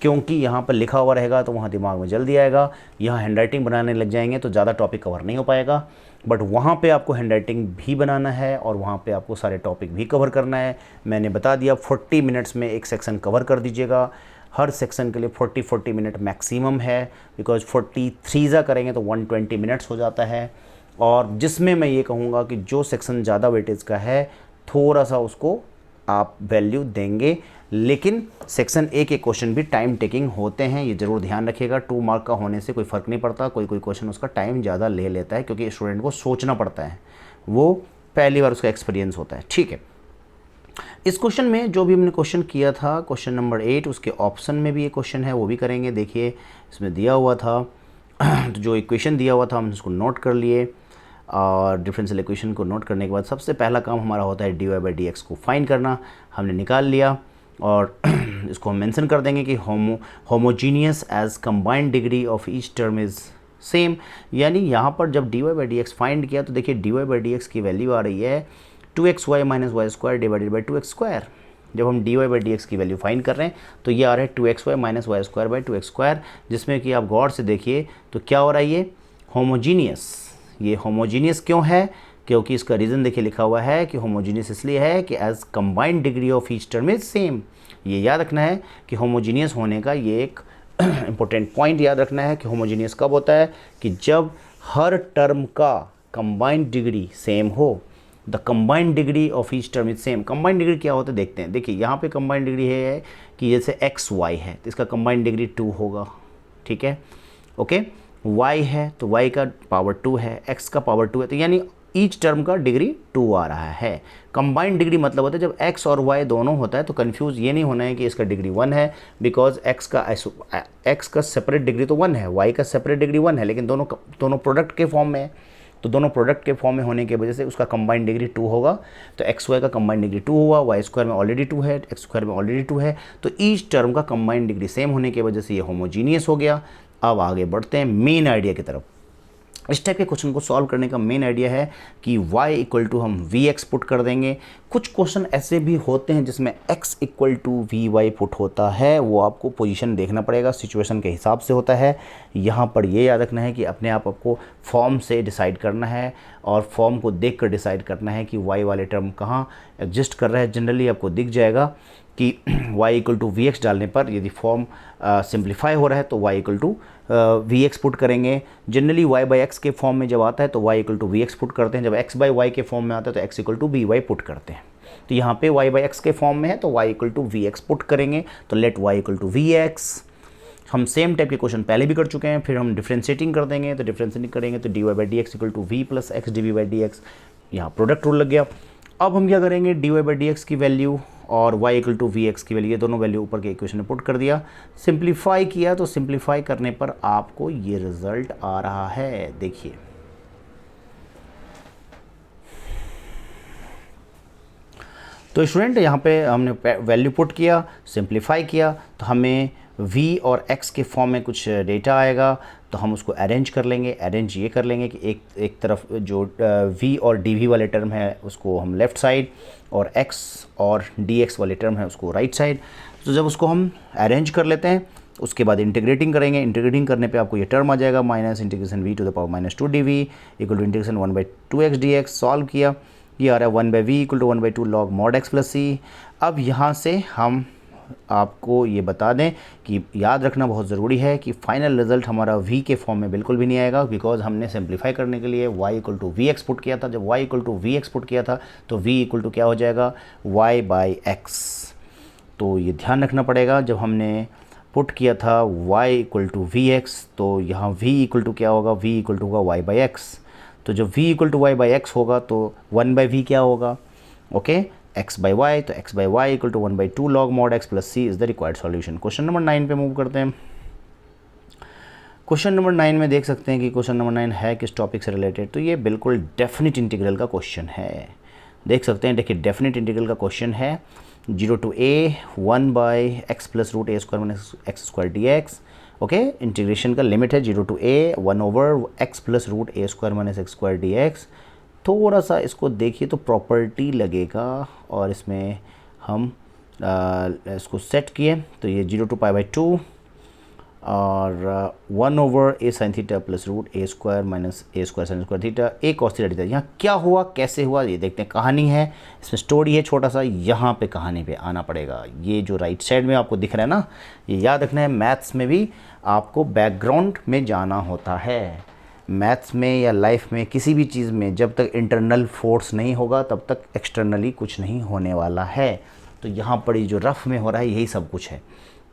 क्योंकि यहाँ पर लिखा हुआ रहेगा तो वहाँ दिमाग में जल्दी आएगा। यहाँ हैंड राइटिंग बनाने लग जाएंगे तो ज़्यादा टॉपिक कवर नहीं हो पाएगा, बट वहाँ पे आपको हैंड राइटिंग भी बनाना है और वहाँ पे आपको सारे टॉपिक भी कवर करना है। मैंने बता दिया 40 मिनट्स में एक सेक्शन कवर कर दीजिएगा। हर सेक्शन के लिए 40 मिनट मैक्सिमम है, बिकॉज 43 करेंगे तो 120 मिनट्स हो जाता है। और जिसमें मैं ये कहूँगा कि जो सेक्शन ज़्यादा वेटेज का है थोड़ा सा उसको आप वैल्यू देंगे, लेकिन सेक्शन ए के क्वेश्चन भी टाइम टेकिंग होते हैं, ये ज़रूर ध्यान रखिएगा। 2 मार्क का होने से कोई फ़र्क नहीं पड़ता, कोई क्वेश्चन उसका टाइम ज़्यादा ले लेता है क्योंकि स्टूडेंट को सोचना पड़ता है, वो पहली बार उसका एक्सपीरियंस होता है। ठीक है, इस क्वेश्चन में जो भी हमने क्वेश्चन किया था क्वेश्चन नंबर 8, उसके ऑप्शन में भी ये क्वेश्चन है, वो भी करेंगे। देखिए इसमें दिया हुआ था तो जो इक्वेशन दिया हुआ था हमने उसको नोट कर लिए, और डिफरेंशियल इक्वेशन को नोट करने के बाद सबसे पहला काम हमारा होता है D Y by D x को फाइंड करना। हमने निकाल लिया, और इसको हम मेंशन कर देंगे कि homogeneous as combined degree of each term is same. यानी यहाँ पर जब D Y by D X find किया तो देखिए D Y by D X की वैल्यू आ रही है 2xy minus Y square divided by 2x square. जब हम D Y by D X की वैल्यू फाइंड कर रहे हैं तो ये आ रहा है 2xy minus Y square by 2x square, जिसमें कि आप गौर से देखिए तो क्या हो रहा है, ये होमोजीनियस। ये होमोजीनियस क्यों है? क्योंकि इसका रीज़न देखिए लिखा हुआ है कि होमोजीनियस इसलिए है कि as combined degree of each term is same. ये याद रखना है कि होमोजीनियस होने का ये एक इम्पोर्टेंट पॉइंट याद रखना है कि होमोजीनियस कब होता है, कि जब हर टर्म का कंबाइंड डिग्री सेम हो। The combined degree of each term is same. Combined degree क्या होता है देखते हैं। देखिए यहाँ पे कंबाइंड डिग्री है कि जैसे एक्स वाई है तो इसका कंबाइंड डिग्री 2 होगा, ठीक है, ओके। y है तो y का पावर 2 है, x का पावर 2 है, तो यानी ईच टर्म का डिग्री 2 आ रहा है। कंबाइंड डिग्री मतलब होता है जब x और y दोनों होता है तो कंफ्यूज ये नहीं होना है कि इसका डिग्री 1 है, बिकॉज x का सेपरेट डिग्री तो 1 है, y का सेपरेट डिग्री 1 है, लेकिन दोनों प्रोडक्ट के फॉर्म में है। तो दोनों प्रोडक्ट के फॉर्म में होने की वजह से उसका कंबाइंड डिग्री 2 होगा। तो एक्स वाई का कंबाइंड डिग्री 2 हुआ, वाई स्क्वायर में ऑलरेडी 2 है, एक्स स्क्वायर में ऑलरेडी 2 है, तो ईच टर्म का कंबाइंड डिग्री सेम होने की वजह से ये होमोजीनियस हो गया। अब आगे बढ़ते हैं मेन आइडिया की तरफ। इस टाइप के क्वेश्चन को सॉल्व करने का मेन आइडिया है कि y इक्वल टू हम वी एक्स पुट कर देंगे। कुछ क्वेश्चन ऐसे भी होते हैं जिसमें x equal to V Y put होता है, वो आपको पोजीशन देखना पड़ेगा, सिचुएशन के हिसाब से होता है। यहाँ पर ये याद रखना है कि अपने आप आपको फॉर्म से डिसाइड करना है और फॉर्म को देख कर डिसाइड करना है कि y वाले टर्म कहाँ एग्जिस्ट कर रहा है। जनरली आपको दिख जाएगा कि y equal to V X डालने पर यदि फॉर्म सिंप्लीफाई हो रहा है तो y equal to V X put करेंगे। जनरली y बाई एक्स के फॉर्म में जब आता है तो y equal to V X put करते हैं, जब x बाई वाई के फॉर्म में आता है तो x equal to V Y put करते हैं। तो यहाँ पे y बाई एक्स के फॉर्म में है तो y equal to V X put करेंगे, तो let y equal to V X. हम सेम टाइप के क्वेश्चन पहले भी कर चुके हैं, फिर हम डिफ्रेंशिएटिंग कर देंगे, तो डिफ्रेंशिएटिंग करेंगे तो D Y by D x equal to V plus X D V by D x, यहाँ प्रोडक्ट रूल लग गया। अब हम क्या करेंगे, D Y by D X की वैल्यू और y equal to V X की वैल्यू, ये दोनों वैल्यू ऊपर के इक्वेशन में पुट कर दिया, सिंप्लीफाई किया, तो सिंप्लीफाई करने पर आपको ये रिजल्ट आ रहा है। देखिए तो स्टूडेंट यहाँ पे हमने वैल्यू पुट किया, सिंप्लीफाई किया, तो हमें v और x के फॉर्म में कुछ डेटा आएगा, तो हम उसको अरेंज कर लेंगे। अरेंज ये कर लेंगे कि एक तरफ जो v और dv वाले टर्म है उसको हम लेफ़्ट साइड और x और dx वाले टर्म है उसको राइट साइड। तो जब उसको हम अरेंज कर लेते हैं उसके बाद इंटीग्रेटिंग करेंगे। इंटीग्रेटिंग करने पे आपको ये टर्म आ जाएगा minus integration v to the power minus 2 dv equal to integration 1/2x dx। Solve किया, ये आ रहा है 1/v equal to 1/2 log mod x plus c। अब यहाँ से हम आपको ये बता दें कि याद रखना बहुत ज़रूरी है कि फाइनल रिजल्ट हमारा v के फॉर्म में बिल्कुल भी नहीं आएगा, बिकॉज हमने सिंप्लीफाई करने के लिए y equal to V X put किया था। जब y equal to V X put किया था तो v इक्वल टू क्या हो जाएगा, y बाई एक्स। तो ये ध्यान रखना पड़ेगा, जब हमने पुट किया था y equal to V X तो यहाँ v इक्वल टू क्या होगा, v इक्वल टू होगा y बाई एक्स। तो जब v equal to y by X होगा तो 1/v क्या होगा, ओके, x बाई वाई, तो x by Y equal to 1/2 log mod x plus c is the required solution. Question number 9 पे move करते हैं। क्वेश्चन नंबर 9 में देख सकते हैं कि क्वेश्चन नंबर 9 है किस टॉपिक से रिलेटेड, तो ये बिल्कुल डेफिनेट इंटीग्रल का क्वेश्चन है। देख सकते हैं, देखिए डेफिनेट इंटीग्रल का क्वेश्चन है 0 to a 1 by X plus root A square minus x square D X. Okay, integration का लिमिट है 0 to a 1 over X plus root A square minus x square D X. थोड़ा सा इसको देखिए तो property लगेगा और इसमें हम इसको सेट किए तो ये 0 टू पाई बाई 2 और 1 ओवर ए साइन थीटा प्लस रूट ए स्क्वायर माइनस ए स्क्वायर साइन स्क्वायर थीटा ए कॉस थीटा थीटा। यहाँ क्या हुआ कैसे हुआ ये देखते हैं। कहानी है, इसमें स्टोरी है छोटा सा, यहाँ पे कहानी पे आना पड़ेगा। ये जो राइट साइड में आपको दिख रहा है ना, ये याद रखना है, मैथ्स में भी आपको बैकग्राउंड में जाना होता है। मैथ्स में या लाइफ में किसी भी चीज़ में जब तक इंटरनल फोर्स नहीं होगा तब तक एक्सटर्नली कुछ नहीं होने वाला है। तो यहाँ पर ये जो रफ में हो रहा है यही सब कुछ है।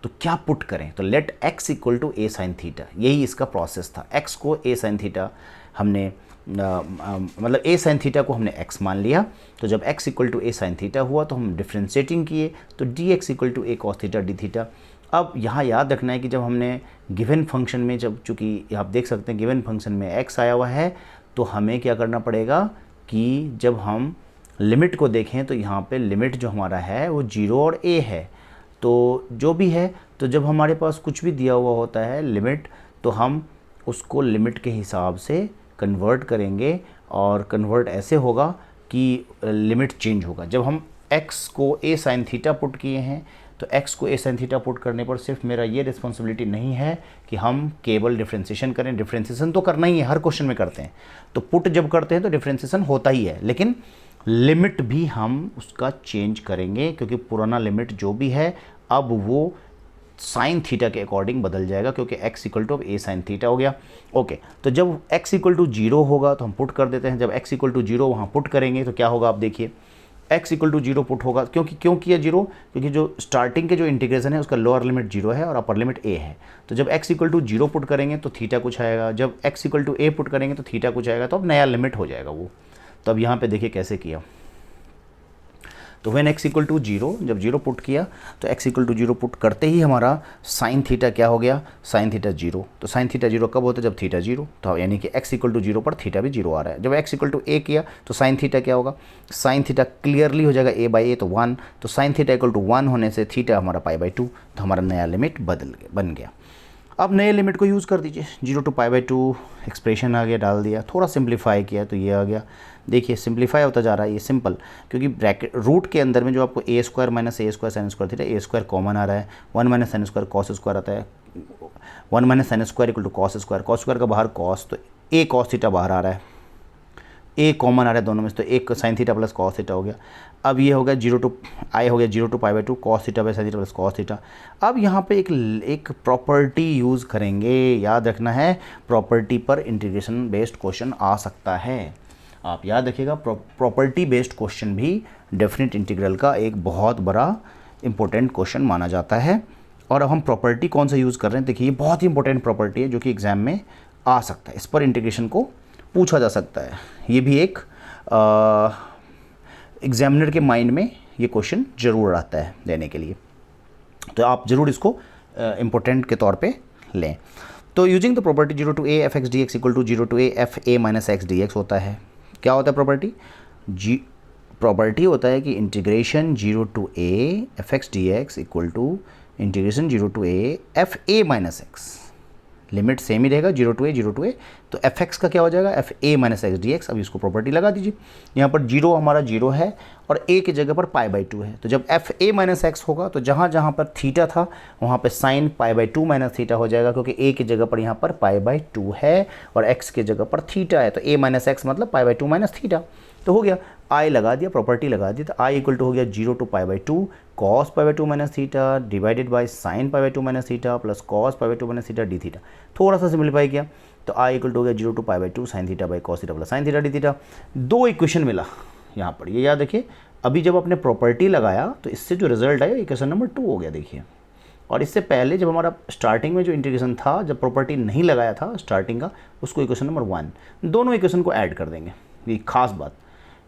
तो क्या पुट करें, तो let x equal to a sine theta, यही इसका प्रोसेस था। x को ए साइन थीटा हमने मतलब ए साइन थीटा को हमने x मान लिया, तो जब x equal to a sine theta हुआ तो हम डिफ्रेंशिएटिंग किए तो dx equal to a cos theta d theta. अब यहाँ याद रखना है कि जब हमने गिवन फंक्शन में, जब चूँकि आप देख सकते हैं गिवन फंक्शन में x आया हुआ है, तो हमें क्या करना पड़ेगा कि जब हम लिमिट को देखें तो यहाँ पे लिमिट जो हमारा है वो 0 और a है। तो जो भी है, तो जब हमारे पास कुछ भी दिया हुआ होता है लिमिट, तो हम उसको लिमिट के हिसाब से कन्वर्ट करेंगे और कन्वर्ट ऐसे होगा कि लिमिट चेंज होगा। जब हम x को a साइन थीटा पुट किए हैं तो x को a साइन थीटा पुट करने पर सिर्फ मेरा ये रिस्पॉन्सिबिलिटी नहीं है कि हम केवल डिफ्रेंशिएशन करें, डिफ्रेंशिएशन तो करना ही है, हर क्वेश्चन में करते हैं। तो पुट जब करते हैं तो डिफ्रेंशिएशन होता ही है, लेकिन लिमिट भी हम उसका चेंज करेंगे, क्योंकि पुराना लिमिट जो भी है अब वो साइन थीटा के अकॉर्डिंग बदल जाएगा, क्योंकि x इक्वल टू अब ए साइन थीटा हो गया। ओके, तो जब x इक्वल टू 0 होगा तो हम पुट कर देते हैं। जब x इक्वल टू 0 वहाँ पुट करेंगे तो क्या होगा, आप देखिए x इक्वल टू 0 पुट होगा। क्यों किया 0, क्योंकि जो स्टार्टिंग के जो इंटीग्रेशन है उसका लोअर लिमिट 0 है और अपर लिमिट a है। तो जब x इक्वल टू 0 पुट करेंगे तो थीटा कुछ आएगा, जब x equal to a put करेंगे तो थीटा कुछ आएगा, तो अब नया लिमिट हो जाएगा वो। तो अब यहाँ पे देखिए कैसे किया। तो व्हेन x इक्वल टू 0, जब 0 पुट किया तो x इक्वल टू 0 पुट करते ही हमारा साइन थीटा क्या हो गया, साइन थीटा 0। तो साइन थीटा 0 कब होता है, जब थीटा 0। तो यानी कि x इक्वल टू 0 पर थीटा भी 0 आ रहा है। जब x इक्वल टू a किया तो साइन थीटा क्या होगा, साइन थीटा क्लियरली हो जाएगा a/a, तो 1। तो साइन थीटा इक्वल टू 1 होने से थीटा हमारा π/2, तो हमारा नया लिमिट बन गया। अब नए लिमिट को यूज़ कर दीजिए, 0 टू π/2 एक्सप्रेशन आ गया, डाल दिया, थोड़ा सिंप्लीफाई किया तो ये आ गया। देखिए सिंप्लीफाई होता जा रहा है, ये सिंपल, क्योंकि ब्रैकेट रूट के अंदर में जो आपको a square minus a square sine square theta, a square common आ रहा है, 1 minus sine square cos square आता है, 1 minus sine square equal to cos square का बाहर कॉस, तो a कॉस थीटा बाहर आ रहा है, a कॉमन आ रहा है दोनों में, तो एक sign theta plus cos theta हो गया। अब ये हो गया 0 टू आई हो गया 0 to π/2 cos theta by sine theta plus cos theta. अब यहाँ पे एक प्रॉपर्टी यूज़ करेंगे, याद रखना है, प्रॉपर्टी पर इंटीग्रेशन बेस्ड क्वेश्चन आ सकता है। आप याद रखिएगा, प्रॉपर्टी बेस्ड क्वेश्चन भी डेफिनेट इंटीग्रल का एक बहुत बड़ा इंपॉर्टेंट क्वेश्चन माना जाता है। और अब हम प्रॉपर्टी कौन सा यूज़ कर रहे हैं, देखिए ये बहुत ही इंपॉर्टेंट प्रॉपर्टी है जो कि एग्जाम में आ सकता है, इस पर इंटीग्रेशन को पूछा जा सकता है। ये भी एक एग्जामिनर के माइंड में ये क्वेश्चन ज़रूर आता है देने के लिए, तो आप ज़रूर इसको इम्पोर्टेंट के तौर पे लें। तो using the property 0 to a f x dx equal to 0 to a f a minus x d x होता है। क्या होता है प्रॉपर्टी, प्रॉपर्टी होता है कि integration 0 to a f x dx equal to integration 0 to a f a minus x, limit same ही रहेगा 0 टू a, तो एफ एक्स का क्या हो जाएगा, f a minus x d x. अब इसको प्रॉपर्टी लगा दीजिए, यहाँ पर 0 हमारा 0 है और a की जगह पर π/2 है, तो जब एफ ए माइनस एक्स होगा तो जहाँ जहाँ पर थीटा था वहाँ पे साइन π/2 माइनस थीटा हो जाएगा, क्योंकि a की जगह पर यहाँ पर π/2 है और x की जगह पर थीटा है, तो a माइनस एक्स मतलब π/2 माइनस थीटा। तो हो गया, आई लगा दिया, प्रॉपर्टी लगा दी, तो आई इक्वल टू हो गया 0 to π/2 cos π/2 minus theta divided by sine π/2 minus theta plus cos π/2 minus theta d theta. थोड़ा सा सिंप्लीफाई किया तो आई इक्वल टू हो गया 0 to π/2 sine theta by cos theta plus sine theta d theta. दो equation मिला यहाँ पर, ये याद रखिए। अभी जब आपने प्रॉपर्टी लगाया तो इससे जो रिजल्ट आया इक्वेशन नंबर 2 हो गया, देखिए। और इससे पहले जब हमारा स्टार्टिंग में जो इंटीग्रेशन था, जब प्रॉपर्टी नहीं लगाया था स्टार्टिंग का, उसको इक्वेशन नंबर 1, दोनों इक्वेशन को ऐड कर देंगे। ये खास बात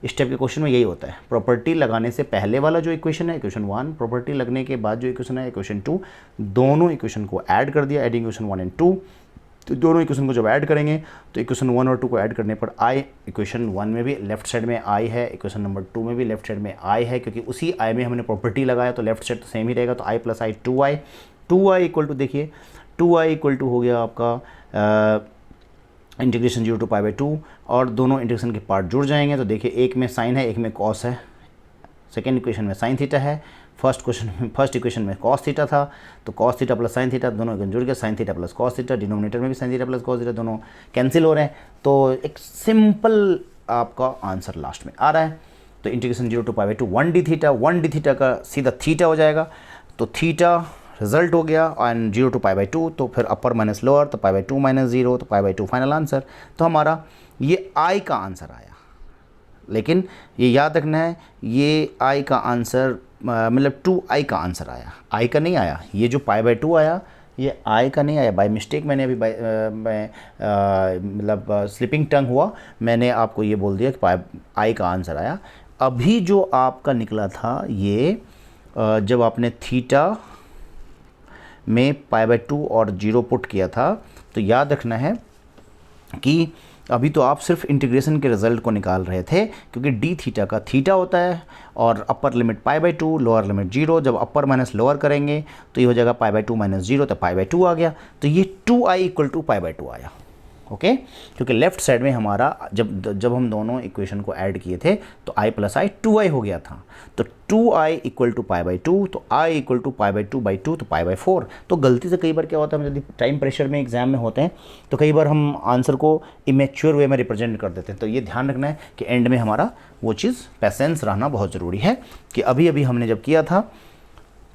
इस टाइप के क्वेश्चन में यही होता है, प्रॉपर्टी लगाने से पहले वाला जो इक्वेशन है इक्वेशन 1, प्रॉपर्टी लगने के बाद जो इक्वेशन है इक्वेशन 2, दोनों इक्वेशन को ऐड कर दिया, एडिंग इक्वेशन 1 एंड 2। तो दोनों इक्वेशन को जब ऐड करेंगे तो इक्वेशन 1 और 2 को ऐड करने पर आई, इक्वेशन 1 में भी लेफ्ट साइड में आई है, इक्वेशन नंबर 2 में भी लेफ्ट साइड में आई है, क्योंकि उसी आई में हमने प्रॉपर्टी लगाया तो लेफ्ट साइड तो सेम ही रहेगा, तो I plus I 2i equal to, देखिए 2i इक्वल टू हो गया आपका इंटीग्रेशन 0 टू π/2 और दोनों इंटीग्रेशन के पार्ट जुड़ जाएंगे। तो देखिए एक में साइन है, एक में कॉस है, सेकेंड इक्वेशन में साइन थीटा है, फर्स्ट इक्वेशन में कॉस थीटा था, तो cos theta plus sine theta दोनों इक्वेशन जुड़ गए, sign theta plus cos theta, denominator में भी sign theta plus cos theta, दोनों कैंसिल हो रहे हैं, तो एक सिंपल आपका आंसर लास्ट में आ रहा है। तो इंटीग्रेशन 0 टू π/2 1 डी थीटा का सीधा थीटा हो जाएगा, तो थीटा रिजल्ट हो गया, एंड 0 टू π/2, तो फिर अपर माइनस लोअर, तो π/2 माइनस 0, तो π/2 फाइनल आंसर। तो हमारा ये आई का आंसर आया, लेकिन ये याद रखना है ये आई का आंसर मतलब 2i का आंसर आया, आई का नहीं आया। ये जो π/2 आया ये आई का नहीं आया, बाय मिस्टेक मैंने अभी मतलब स्लिपिंग टंग हुआ, मैंने आपको ये बोल दिया कि आई का आंसर आया। अभी जो आपका निकला था ये जब आपने थीटा में π/2 और 0 पुट किया था, तो याद रखना है कि अभी तो आप सिर्फ इंटीग्रेशन के रिजल्ट को निकाल रहे थे, क्योंकि डी थीटा का थीटा होता है और अपर लिमिट π/2 लोअर लिमिट 0, जब अपर माइनस लोअर करेंगे तो ये हो जाएगा π/2 माइनस 0, तो π/2 आ गया, तो ये 2i इक्वल टू π/2 आया। ओके, क्योंकि लेफ्ट साइड में हमारा जब हम दोनों इक्वेशन को ऐड किए थे तो i प्लस आई 2i हो गया था, तो 2i इक्वल टू π/2, तो i इक्वल टू π/2/2, तो π/4। तो गलती से कई बार क्या होता है, यदि टाइम प्रेशर में एग्जाम में होते हैं तो कई बार हम आंसर को इमेच्योर वे में रिप्रेजेंट कर देते हैं, तो ये ध्यान रखना है कि एंड में हमारा वो चीज़ पेशेंस रहना बहुत ज़रूरी है। कि अभी अभी हमने जब किया था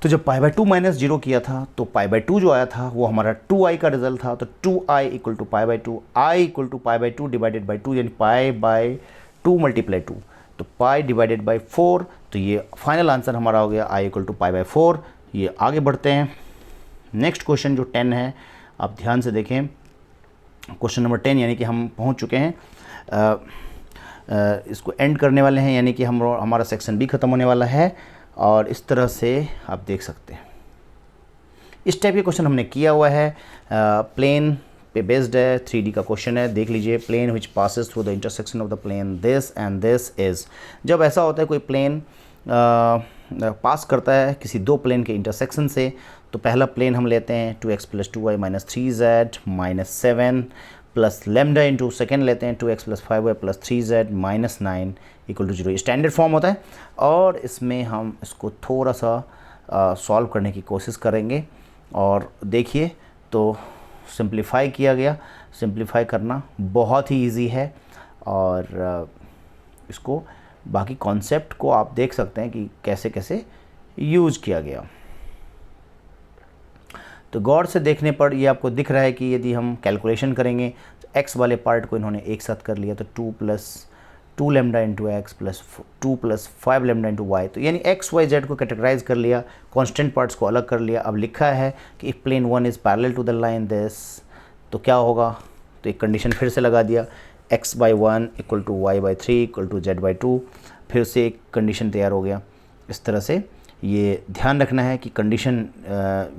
तो जब π/2 माइनस 0 किया था तो π/2 जो आया था वो हमारा 2i का रिजल्ट था, तो 2i equal to π/2, i equal to π/2 divided by 2, यानी π/2 मल्टीप्लाई 2, तो पाई डिवाइडेड बाई 4, तो ये फाइनल आंसर हमारा हो गया i इक्वल टू π/4। ये आगे बढ़ते हैं, नेक्स्ट क्वेश्चन जो 10 है, आप ध्यान से देखें, क्वेश्चन नंबर 10 यानी कि हम पहुंच चुके हैं इसको एंड करने वाले हैं, यानी कि हमारा सेक्शन बी ख़त्म होने वाला है। और इस तरह से आप देख सकते हैं इस टाइप के क्वेश्चन हमने किया हुआ है। प्लेन पे बेस्ड है, 3D का क्वेश्चन है, देख लीजिए। Plane which passes through the intersection of the plane this and this is. जब ऐसा होता है कोई प्लेन पास करता है किसी दो प्लेन के इंटरसेक्शन से, तो पहला प्लेन हम लेते हैं 2x + 2y - 3z - 7 plus lambda into second लेते हैं 2x + 5y + 3z - 9 = 0। ये स्टैंडर्ड फॉर्म होता है। और इसमें हम इसको थोड़ा सा सॉल्व करने की कोशिश करेंगे। और देखिए तो सिंप्लीफाई किया गया। सिंप्लीफाई करना बहुत ही इजी है। और इसको बाकी कॉन्सेप्ट को आप देख सकते हैं कि कैसे कैसे यूज़ किया गया। तो गौर से देखने पर ये आपको दिख रहा है कि यदि हम कैलकुलेशन करेंगे तो x वाले पार्ट को इन्होंने एक साथ कर लिया, तो 2 + 2 lambda into x plus 2 + 5 lambda into y. तो यानी एक्स वाई जेड को कैटेगराइज कर लिया, कांस्टेंट पार्ट्स को अलग कर लिया। अब लिखा है कि if plane 1 is parallel to the line this, तो क्या होगा, तो एक कंडीशन फिर से लगा दिया x/1 = y/3 = z/2। फिर से एक कंडीशन तैयार हो गया। इस तरह से ये ध्यान रखना है कि कंडीशन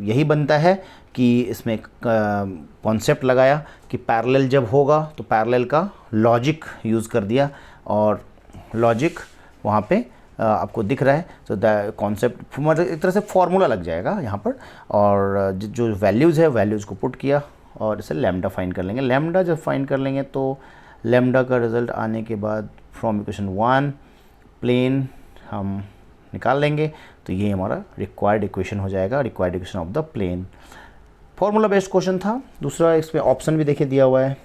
यही बनता है कि इसमें कॉन्सेप्ट लगाया कि पैरेलल जब होगा तो पैरेलल का लॉजिक यूज़ कर दिया। और लॉजिक वहाँ पे आपको दिख रहा है। तो द कॉन्सेप्ट मतलब एक तरह से फॉर्मूला लग जाएगा यहाँ पर। और जो वैल्यूज़ है वैल्यूज़ को पुट किया और इसे लैम्डा फाइंड कर लेंगे। लैम्डा जब फाइंड कर लेंगे तो लैम्डा का रिज़ल्ट आने के बाद फ्रॉम इक्वेशन 1 प्लेन हम निकाल लेंगे। तो ये हमारा रिक्वायर्ड इक्वेशन हो जाएगा, required equation of the plane. Formula based question था। दूसरा इसमें ऑप्शन भी देखिए दिया हुआ है,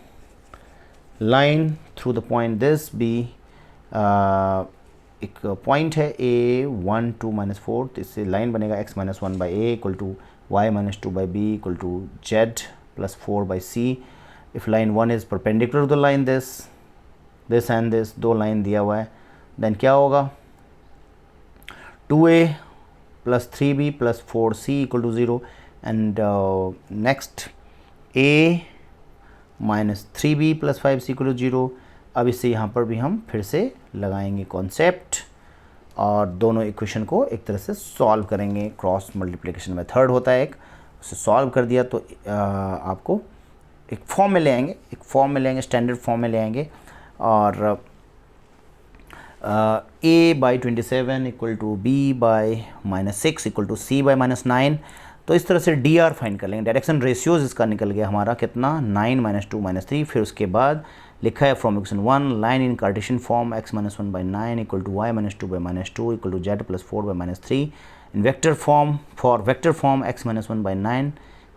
line through the point this b. एक पॉइंट है a 1 2 -4, तो इससे लाइन बनेगा x - 1/a = y - 2/b = z + 4/c। If line 1 is perpendicular to the line this and this, दो लाइन दिया हुआ है, देन क्या होगा 2a + 3b + 4c = 0 and next a - 3b + 5c = 0। अब इससे यहाँ पर भी हम फिर से लगाएंगे कॉन्सेप्ट और दोनों इक्वेशन को एक तरह से सॉल्व करेंगे। क्रॉस मल्टीप्लिकेशन मेथड होता है एक, उसे सॉल्व कर दिया तो आपको एक फॉर्म में ले आएंगे, स्टैंडर्ड फॉर्म में ले आएंगे। और a/27 = b/-6 = c/-9। तो इस तरह से dr फाइंड कर लेंगे। डायरेक्शन रेशियोज इसका निकल गया हमारा कितना 9 - 2 - 3। फिर उसके बाद लिखा है from equation 1 line in Cartesian form x - 1/9 = y - 2/-2 = z + 4/-3। In vector form for vector form x - 1/9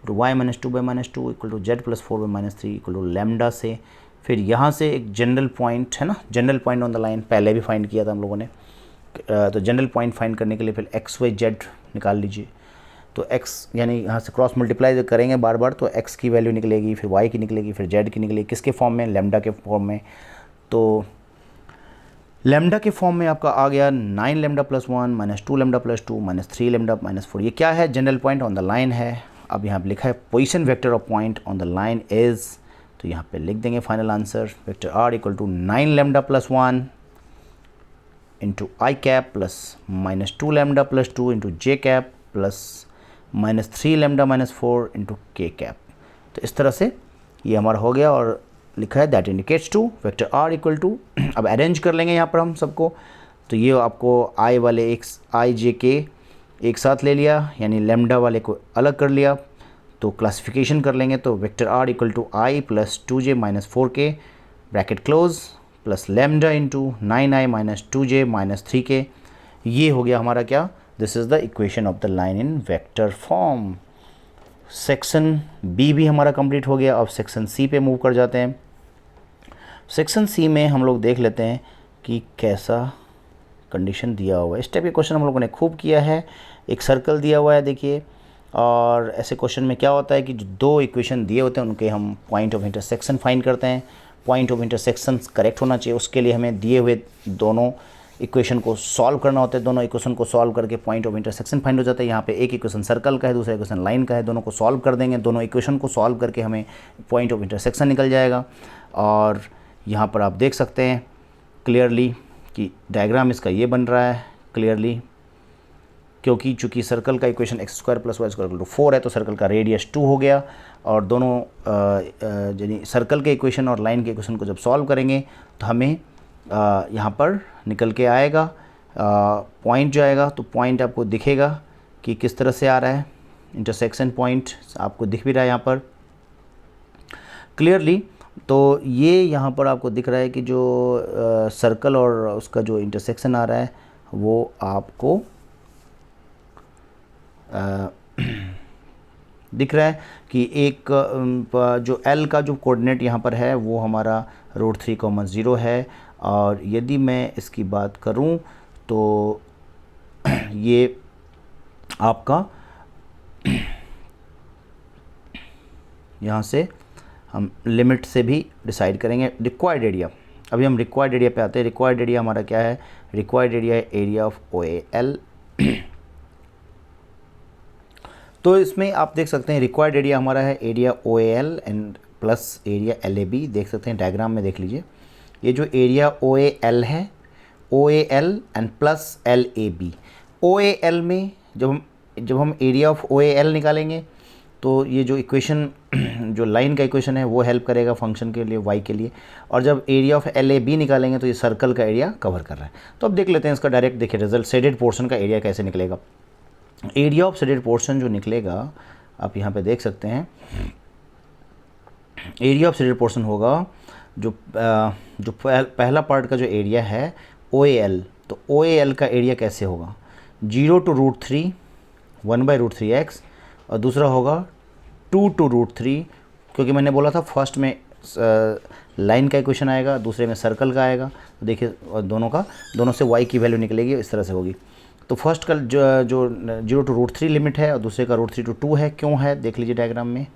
= y - 2/-2 = z + 4/-3 = lambda से। फिर यहाँ से एक जनरल पॉइंट है ना, general point on the line पहले भी फाइंड किया था हम लोगों ने। तो जनरल पॉइंट फाइंड करने के लिए फिर x y z निकाल लीजिए। तो x यानी यहाँ से क्रॉस मल्टीप्लाई करेंगे बार बार, तो x की वैल्यू निकलेगी, फिर y की निकलेगी, फिर z की निकलेगी। किसके फॉर्म में, लैम्डा के फॉर्म में। तो लैम्डा के फॉर्म में आपका आ गया 9 लैम्डा + 1 - 2 लैम्डा + 2 - 3 लैम्डा - 4। ये क्या है, general point on the line है। अब यहाँ पर लिखा है position vector of point on the line is, तो यहाँ पे लिख देंगे final answer vector r = 9 lambda + 1 into i cap plus -2 lambda + 2 into j cap plus -3 lambda - 4 into k cap. तो इस तरह से ये हमारा हो गया। और लिखा है that indicates to vector r = अब अरेंज कर लेंगे यहाँ पर हम सबको। तो ये आपको i वाले i j k एक साथ ले लिया, यानी लैम्डा वाले को अलग कर लिया। तो क्लासिफिकेशन कर लेंगे तो vector r = i + 2j - 4k bracket close plus lambda into 9i - 2j - 3k। ये हो गया हमारा क्या, this is the equation of the line in vector form. Section b भी हमारा कंप्लीट हो गया। अब सेक्शन सी पे मूव कर जाते हैं। सेक्शन सी में हम लोग देख लेते हैं कि कैसा कंडीशन दिया हुआ है। इस टाइप के क्वेश्चन हम लोगों ने खूब किया है। एक सर्कल दिया हुआ है देखिए, और ऐसे क्वेश्चन में क्या होता है कि जो दो इक्वेशन दिए होते हैं उनके हम पॉइंट ऑफ इंटरसेक्शन फाइंड करते हैं। पॉइंट ऑफ इंटरसेक्शन करेक्ट होना चाहिए, उसके लिए हमें दिए हुए दोनों इक्वेशन को सॉल्व करना होता है। दोनों इक्वेशन को सॉल्व करके पॉइंट ऑफ इंटरसेक्शन फाइंड हो जाता है। यहाँ पे एक इक्वेशन सर्कल का है, दूसरा इक्वेशन लाइन का है। दोनों को सॉल्व कर देंगे, दोनों इक्वेशन को सॉल्व करके हमें पॉइंट ऑफ इंटरसेक्शन निकल जाएगा। और यहाँ पर आप देख सकते हैं क्लियरली कि डायग्राम इसका ये बन रहा है क्लियरली, क्योंकि चूंकि सर्कल का equation x square plus y square equal to 4 है, तो सर्कल का रेडियस 2 हो गया। और दोनों यानी सर्कल के इक्वेशन और लाइन के इक्वेशन को जब सॉल्व करेंगे तो हमें यहाँ पर निकल के आएगा पॉइंट जो आएगा, तो पॉइंट आपको दिखेगा कि किस तरह से आ रहा है, इंटरसेक्शन पॉइंट आपको दिख भी रहा है यहाँ पर क्लियरली। तो ये यहाँ पर आपको दिख रहा है कि जो सर्कल और उसका जो इंटरसेक्शन आ रहा है वो आपको दिख रहा है कि एक जो L का जो कोऑर्डिनेट यहाँ पर है वो हमारा √3, 0 है। और यदि मैं इसकी बात करूँ तो ये आपका यहाँ से हम लिमिट से भी डिसाइड करेंगे रिक्वायर्ड एरिया। अभी हम रिक्वायर्ड एरिया पे आते हैं। रिक्वायर्ड एरिया हमारा क्या है? रिक्वायर्ड एरिया है एरिया ऑफ OAL। तो इसमें आप देख सकते हैं रिक्वायर्ड एरिया हमारा है area OAL and plus area LAB। देख सकते हैं डायग्राम में, देख लीजिए ये जो एरिया OAL है, OAL and plus LAB। OAL में जब हम एरिया ऑफ OAL निकालेंगे तो ये जो इक्वेशन जो लाइन का इक्वेशन है वो हेल्प करेगा फंक्शन के लिए y के लिए। और जब एरिया ऑफ LAB निकालेंगे तो ये सर्कल का एरिया कवर कर रहा है। तो अब देख लेते हैं इसका डायरेक्ट, देखिए रिजल्ट शेडेड पोर्शन का एरिया कैसे निकलेगा। एरिया ऑफ शेडेड पोर्शन जो निकलेगा आप यहाँ पे देख सकते हैं, एरिया ऑफ शेडेड पोर्शन होगा जो पहला पार्ट का जो एरिया है OAL, तो OAL का एरिया कैसे होगा 0 to √3 1/√3x, और दूसरा होगा 2 to √3, क्योंकि मैंने बोला था फर्स्ट में लाइन का इक्वेशन आएगा, दूसरे में सर्कल का आएगा। तो देखिए दोनों से y की वैल्यू निकलेगी, इस तरह से होगी। तो फर्स्ट का जो 0 to √3 लिमिट है और दूसरे का √3 to 2 है। क्यों है देख लीजिए डायग्राम में,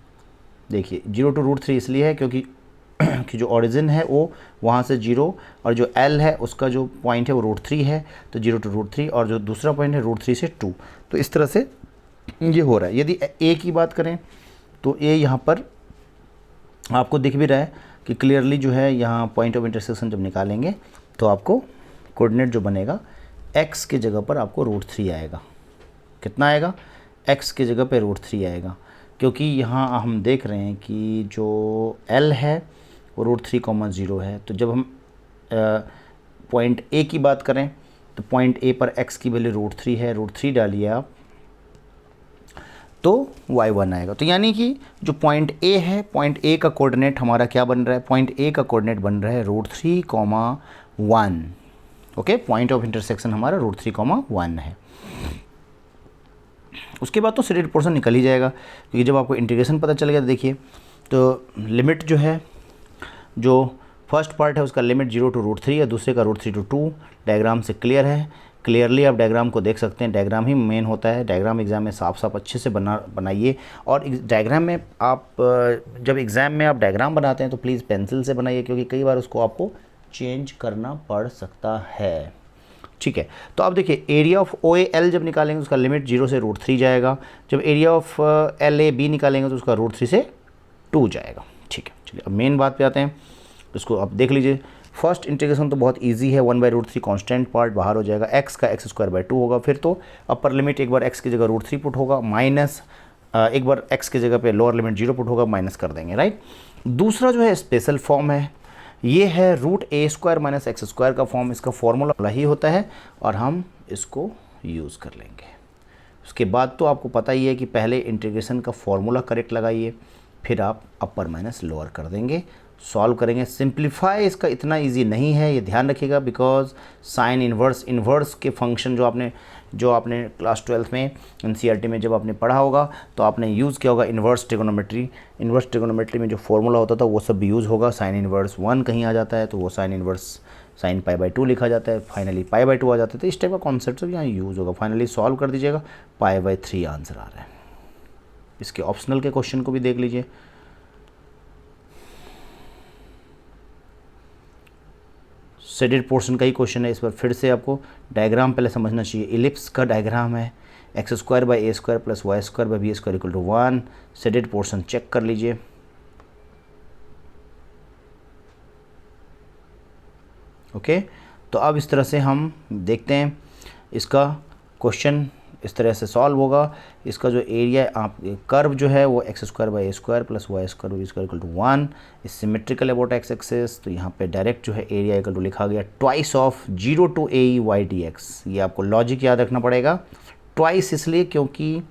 देखिए 0 to √3 इसलिए है क्योंकि कि जो ओरिजिन है वो वहाँ से 0, और जो L है उसका जो पॉइंट है वो √3 है, तो 0 to √3, और जो दूसरा पॉइंट है √3 से 2। तो इस तरह से ये हो रहा है। यदि A की बात करें तो A यहाँ पर आपको दिख भी रहा है कि क्लियरली जो है यहाँ पॉइंट ऑफ इंटरसेक्शन जब निकालेंगे तो आपको कोऑर्डिनेट जो बनेगा x की जगह पर आपको √3 आएगा। कितना आएगा? x की जगह पे √3 आएगा, क्योंकि यहाँ हम देख रहे हैं कि जो L है वो √3, 0 है। तो जब हम पॉइंट A की बात करें तो पॉइंट A पर x की वैल्यू √3 है, √3 डालिए आप तो y1 आएगा। तो यानी कि जो पॉइंट A है, पॉइंट A का कोऑर्डिनेट हमारा क्या बन रहा है? पॉइंट A का कोऑर्डिनेट बन रहा है √3, 1। ओके, पॉइंट ऑफ इंटरसेक्शन हमारा √3, 1 है। उसके बाद तो शेडेड पोर्शन निकल ही जाएगा, क्योंकि जब आपको इंटीग्रेशन पता चल गया तो देखिए तो लिमिट जो है, जो फर्स्ट पार्ट है उसका लिमिट 0 to √3 है, दूसरे का √3 to 2। डायग्राम से क्लियर है, क्लियरली आप डायग्राम को देख सकते हैं। डायग्राम ही मेन होता है। डायग्राम एग्जाम में साफ अच्छे से बनाइए। और डायग्राम में आप जब एग्ज़ाम में आप डायग्राम बनाते हैं तो प्लीज़ पेंसिल से बनाइए, क्योंकि कई बार उसको आपको चेंज करना पड़ सकता है। ठीक है, तो अब देखिए एरिया ऑफ OAL जब निकालेंगे उसका लिमिट 0 से √3 जाएगा। जब एरिया ऑफ LAB निकालेंगे तो उसका √3 से 2 जाएगा। ठीक है, चलिए अब मेन बात पे आते हैं। इसको आप देख लीजिए, फर्स्ट इंटीग्रेशन तो बहुत इजी है, 1/√3 कांस्टेंट पार्ट बाहर हो जाएगा, x का x² 2 होगा। फिर तो अपर लिमिट एक बार x की जगह √3 पुट होगा, माइनस एक बार x की जगह पे लोअर लिमिट 0 पुट होगा, माइनस कर देंगे, राइट। दूसरा जो है स्पेशल फॉर्म है, ये है √a² - x² का फॉर्म। इसका फॉर्मूला ही होता है और हम इसको यूज़ कर लेंगे। उसके बाद तो आपको पता ही है कि पहले इंटीग्रेशन का फॉर्मूला करेक्ट लगाइए, फिर आप अपर माइनस लोअर कर देंगे, सॉल्व करेंगे। सिंप्लीफाई इसका इतना इजी नहीं है, ये ध्यान रखिएगा, बिकॉज साइन इन्वर्स के फंक्शन जो आपने क्लास 12th में NCERT में जब आपने पढ़ा होगा तो आपने यूज़ किया होगा इन्वर्स ट्रिगोनोमेट्री। इन्वर्स ट्रिगोनोमेट्री में जो फॉर्मूला होता था वो सब यूज़ होगा। साइन इन्वर्स 1 कहीं आ जाता है तो वो साइन इन्वर्स sin π/2 लिखा जाता है, फाइनली π/2 आ जाता है। तो इस टाइप का कॉन्सेप्ट सब यहाँ यूज़ होगा। फाइनली सॉल्व कर दीजिएगा, π/3 आंसर आ रहा है। इसके ऑप्शनल के क्वेश्चन को भी देख लीजिए। शेडेड पोर्शन का ही क्वेश्चन है। इस पर फिर से आपको डायग्राम पहले समझना चाहिए। इलिप्स का डायग्राम है, x² / a² + y² / b² = 1। Shaded portion check कर लीजिए। ओके, तो अब इस तरह से हम देखते हैं इसका क्वेश्चन इस तरह से सॉल्व होगा। इसका जो एरिया आप कर्व जो है वो x square by a square plus y square b square equal to 1 is symmetrical about x axis. तो यहाँ पे डायरेक्ट जो है एरिया इक्वल टू लिखा गया twice of 0 to a e y d x. ये आपको लॉजिक याद रखना पड़ेगा। ट्वाइस इसलिए क्योंकि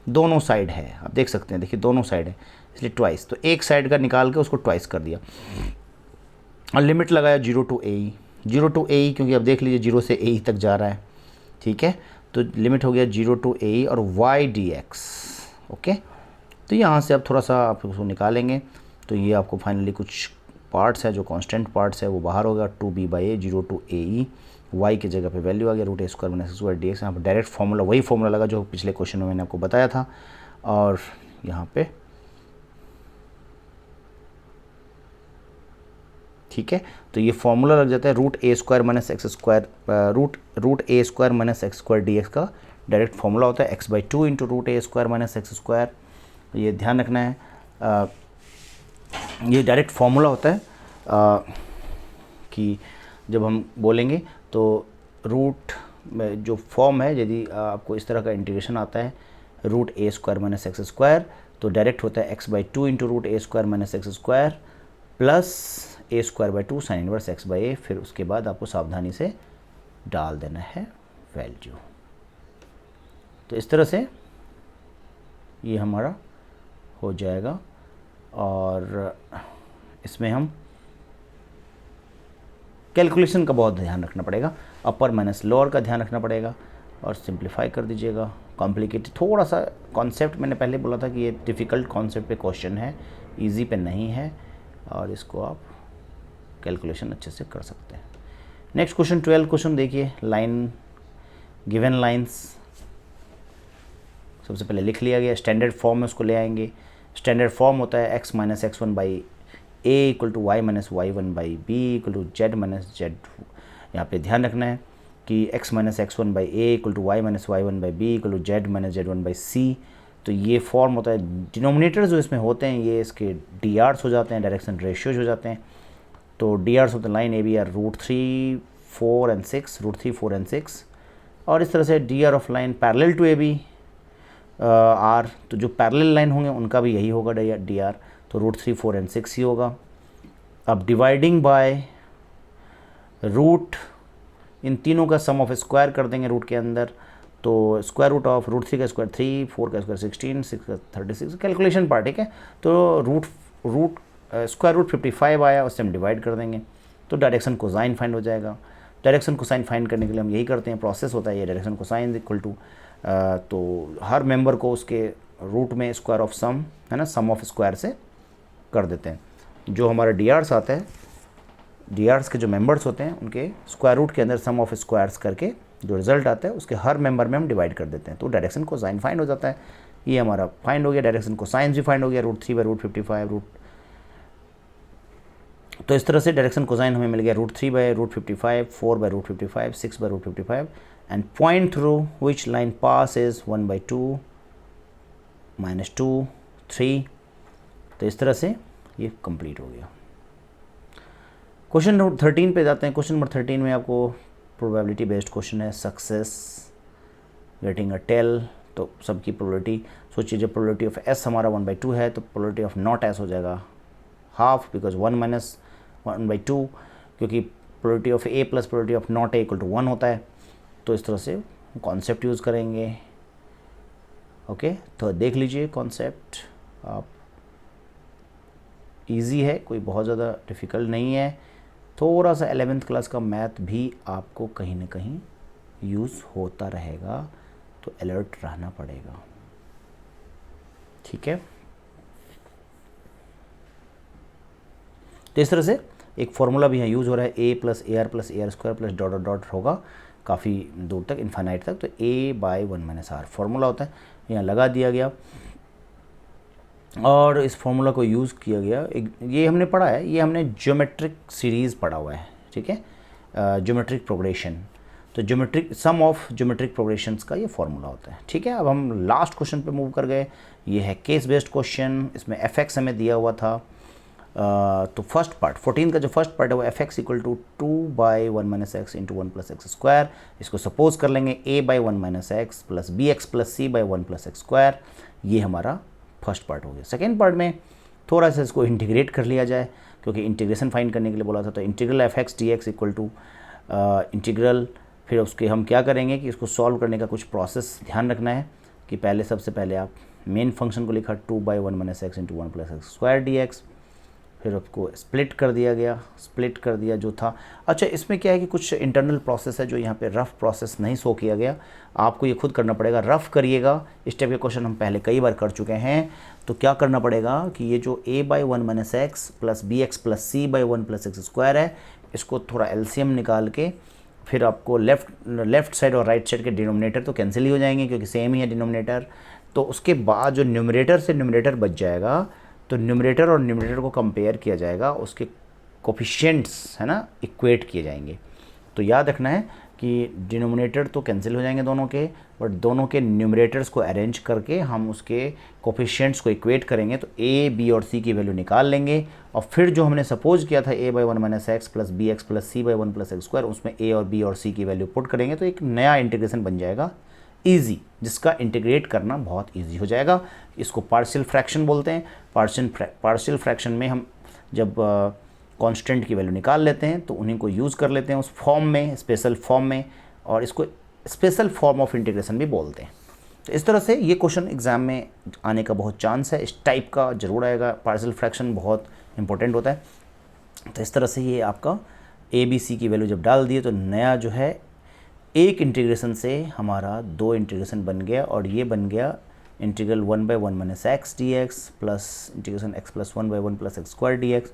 दोनों साइड है, आप देख सकते हैं, देखिए दोनों साइड है इसलिए ट्वाइस। तो एक साइड का निकाल के उसको ट्वाइस कर दिया और लिमिट लगाया 0 to a E. 0 to a ई क्योंकि अब देख लीजिए 0 से ए ई तक जा रहा है, ठीक है, तो लिमिट हो गया 0 टू ए ई और वाई डी एक्स। ओके, तो यहाँ से अब थोड़ा सा आप उसको निकालेंगे तो ये आपको फाइनली कुछ पार्ट्स है जो कांस्टेंट पार्ट्स है वो बाहर होगा 2b by a 0 to a e. Y की जगह पे वैल्यू आ गया रूट ए square minus square D x. यहाँ पर डायरेक्ट फार्मूला वही फार्मूला लगा जो पिछले क्वेश्चन में मैंने आपको बताया था। और यहाँ पे ठीक है, तो ये फॉर्मूला लग जाता है रूट ए square minus x square root ए square minus x square D x का डायरेक्ट फॉर्मूला होता है x by 2 into root A square minus x square. ये ध्यान रखना है, ये डायरेक्ट फॉर्मूला होता है कि जब हम बोलेंगे तो रूट में जो फॉर्म है, यदि आपको इस तरह का इंटीग्रेशन आता है रूट ए स्क्वायर माइनस एक्स स्क्वायर तो डायरेक्ट होता है x by 2 into root A square minus x square plus a square by 2 sine inverse x by a. फिर उसके बाद आपको सावधानी से डाल देना है वैल्यू। तो इस तरह से ये हमारा हो जाएगा और इसमें हम कैलकुलेशन का बहुत ध्यान रखना पड़ेगा, अपर माइनस लोअर का ध्यान रखना पड़ेगा और सिंप्लीफाई कर दीजिएगा। कॉम्प्लिकेटेड थोड़ा सा कॉन्सेप्ट, मैंने पहले बोला था कि ये डिफ़िकल्ट कॉन्सेप्ट पे क्वेश्चन है, इजी पे नहीं है और इसको आप कैलकुलेशन अच्छे से कर सकते हैं। नेक्स्ट क्वेश्चन 12 क्वेश्चन देखिए, लाइन गिवन लाइंस सबसे पहले लिख लिया गया, स्टैंडर्ड फॉर्म में उसको ले आएंगे। स्टैंडर्ड फॉर्म होता है x minus x one by a equal to y minus y one by b equal to z minus z. यहाँ पे ध्यान रखना है कि x minus x one by a equal to y minus y one by b equal to z minus z one by c. तो ये form होता है, डिनोमिनेटर जो इसमें होते हैं ये इसके डी आर्स हो जाते हैं, डायरेक्शन रेशियोज हो जाते हैं। तो d r's of the line a b r root 3, 4 and 6, root 3, 4 and 6। और इस तरह से d r of line parallel to a b r, तो जो पैरेलल लाइन होंगे उनका भी यही होगा डी आर, तो रूट 3, 4 and 6 ही होगा। अब डिवाइडिंग बाय रूट, इन तीनों का सम ऑफ स्क्वायर कर देंगे रूट के अंदर, तो स्क्वायर रूट ऑफ रूट 3 का स्क्वायर 3, 4 का स्क्वायर 16, 6 का 36, कैलकुलेशन पार्ट, ठीक है। तो रूट स्क्वायर रूट 55 आया, उससे हम डिवाइड कर देंगे तो डायरेक्शन कोसाइन फाइंड हो जाएगा। डायरेक्शन कोसाइन फाइंड करने के लिए हम यही करते हैं, प्रोसेस होता है ये डायरेक्शन कोसाइन इक्वल टू, तो हर मेंबर को उसके रूट में स्क्वायर ऑफ सम है ना, सम ऑफ स्क्वायर से कर देते हैं। जो हमारा डी आर्स आता है, डी आर्स के जो मेंबर्स होते हैं उनके स्क्वायर रूट के अंदर सम ऑफ स्क्वायर्स करके जो रिजल्ट आता है उसके हर मेंबर में हम डिवाइड कर देते हैं, तो डायरेक्शन कोसाइन फाइंड हो जाता है। ये हमारा फाइंड हो गया, डायरेक्शन कोसाइन भी फाइंड हो गया, रूट 3 बाई रूट 55 रूट। तो इस तरह से डायरेक्शन कोसाइन हमें मिल गया root 3 by root 55, 4 by root 55, 6 by root 55 and point through which line pass is 1 by 2 minus 2 3। तो इस तरह से ये कंप्लीट हो गया। क्वेश्चन नंबर 13 पे जाते हैं। क्वेश्चन नंबर 13 में आपको प्रोबेबिलिटी बेस्ड क्वेश्चन है, सक्सेस गेटिंग अ टेल। तो सबकी प्रोबेबिलिटी सोचिए, जब प्रोबेबिलिटी ऑफ एस हमारा 1 बाई 2 है तो प्रोबेबिलिटी ऑफ नॉट एस हो जाएगा हाफ, बिकॉज 1 माइनस 1 बाई 2, क्योंकि probability of A plus probability of not a equal to 1 होता है। तो इस तरह से कॉन्सेप्ट यूज़ करेंगे। ओके, तो देख लीजिए कॉन्सेप्ट आप, इजी है, कोई बहुत ज़्यादा डिफ़िकल्ट नहीं है। थोड़ा सा 11th क्लास का मैथ भी आपको कहीं ना कहीं यूज़ होता रहेगा, तो अलर्ट रहना पड़ेगा, ठीक है। तो इस तरह से एक फॉर्मूला भी यहाँ यूज़ हो रहा है, a plus a r square plus dot dot dot होगा काफ़ी दूर तक, इन्फाइनाइट तक। तो a by 1 minus r formula होता है, यहाँ लगा दिया गया और इस फॉर्मूला को यूज़ किया गया। ये हमने पढ़ा है, ये हमने ज्योमेट्रिक सीरीज़ पढ़ा हुआ है, ठीक है, ज्योमेट्रिक प्रोग्रेशन। तो geometric sum of geometric progressions का ये फॉर्मूला होता है, ठीक है। अब हम लास्ट क्वेश्चन पे मूव कर गए। ये है केस बेस्ड क्वेश्चन, इसमें एफ एक्स हमें दिया हुआ था तो फर्स्ट पार्ट 14 का जो फर्स्ट पार्ट है वो f x equal to 2/1 - x into 1 + x²। इसको सपोज कर लेंगे a/1 - x plus b x plus c by 1 + x²। ये हमारा फर्स्ट पार्ट हो गया। सेकेंड पार्ट में थोड़ा सा इसको इंटीग्रेट कर लिया जाए, क्योंकि इंटीग्रेशन फाइंड करने के लिए बोला था। तो integral f x d x equal to integral, फिर उसके हम क्या करेंगे कि इसको सॉल्व करने का कुछ प्रोसेस ध्यान रखना है कि पहले सबसे पहले आप मेन फंक्शन को लिखा 2/1 - x इंटू 1 + x² dx, फिर आपको स्प्लिट कर दिया गया, स्प्लिट कर दिया जो था। अच्छा, इसमें क्या है कि कुछ इंटरनल प्रोसेस है जो यहाँ पे रफ़ प्रोसेस नहीं शो किया गया, आपको ये खुद करना पड़ेगा, रफ़ करिएगा। इस टाइप के क्वेश्चन हम पहले कई बार कर चुके हैं। तो क्या करना पड़ेगा कि ये जो a/1 - x plus b x plus c by 1 + x² है, इसको थोड़ा एलसीएम निकाल के फिर आपको लेफ़्ट साइड और राइट साइड के डिनोमिनेटर तो कैंसिल ही हो जाएंगे क्योंकि सेम ही है डिनोमिनेटर। तो उसके बाद जो न्यूमरेटर से न्यूमरेटर बच जाएगा, तो न्यूमरेटर और न्यूमरेटर को कंपेयर किया जाएगा, उसके कोफिशिएंट्स है ना इक्वेट किए जाएंगे। तो याद रखना है कि डिनोमिनेटर तो कैंसिल हो जाएंगे दोनों के, बट दोनों के न्यूमरेटर्स को अरेंज करके हम उसके कोफिशिएंट्स को इक्वेट करेंगे। तो ए, बी और सी की वैल्यू निकाल लेंगे और फिर जो हमने सपोज किया था a/1 - x plus b x plus c by 1 + x², उसमें ए और बी और सी की वैल्यू पुट करेंगे तो एक नया इंटीग्रेशन बन जाएगा ईजी, जिसका इंटीग्रेट करना बहुत ईजी हो जाएगा। इसको पार्शियल फ्रैक्शन बोलते हैं। पार्शियल फ्रैक्शन में हम जब कांस्टेंट की वैल्यू निकाल लेते हैं तो उन्हीं को यूज़ कर लेते हैं उस फॉर्म में, स्पेशल फॉर्म में, और इसको स्पेशल फॉर्म ऑफ इंटीग्रेशन भी बोलते हैं। तो इस तरह से ये क्वेश्चन एग्जाम में आने का बहुत चांस है, इस टाइप का जरूर आएगा। पार्शियल फ्रैक्शन बहुत इंपॉर्टेंट होता है। तो इस तरह से ये आपका ए बी सी की वैल्यू जब डाल दिए तो नया जो है एक इंटीग्रेशन से हमारा दो इंटीग्रेशन बन गया, और ये बन गया integral 1/1 - x dx plus integration x + 1/1 + x² dx।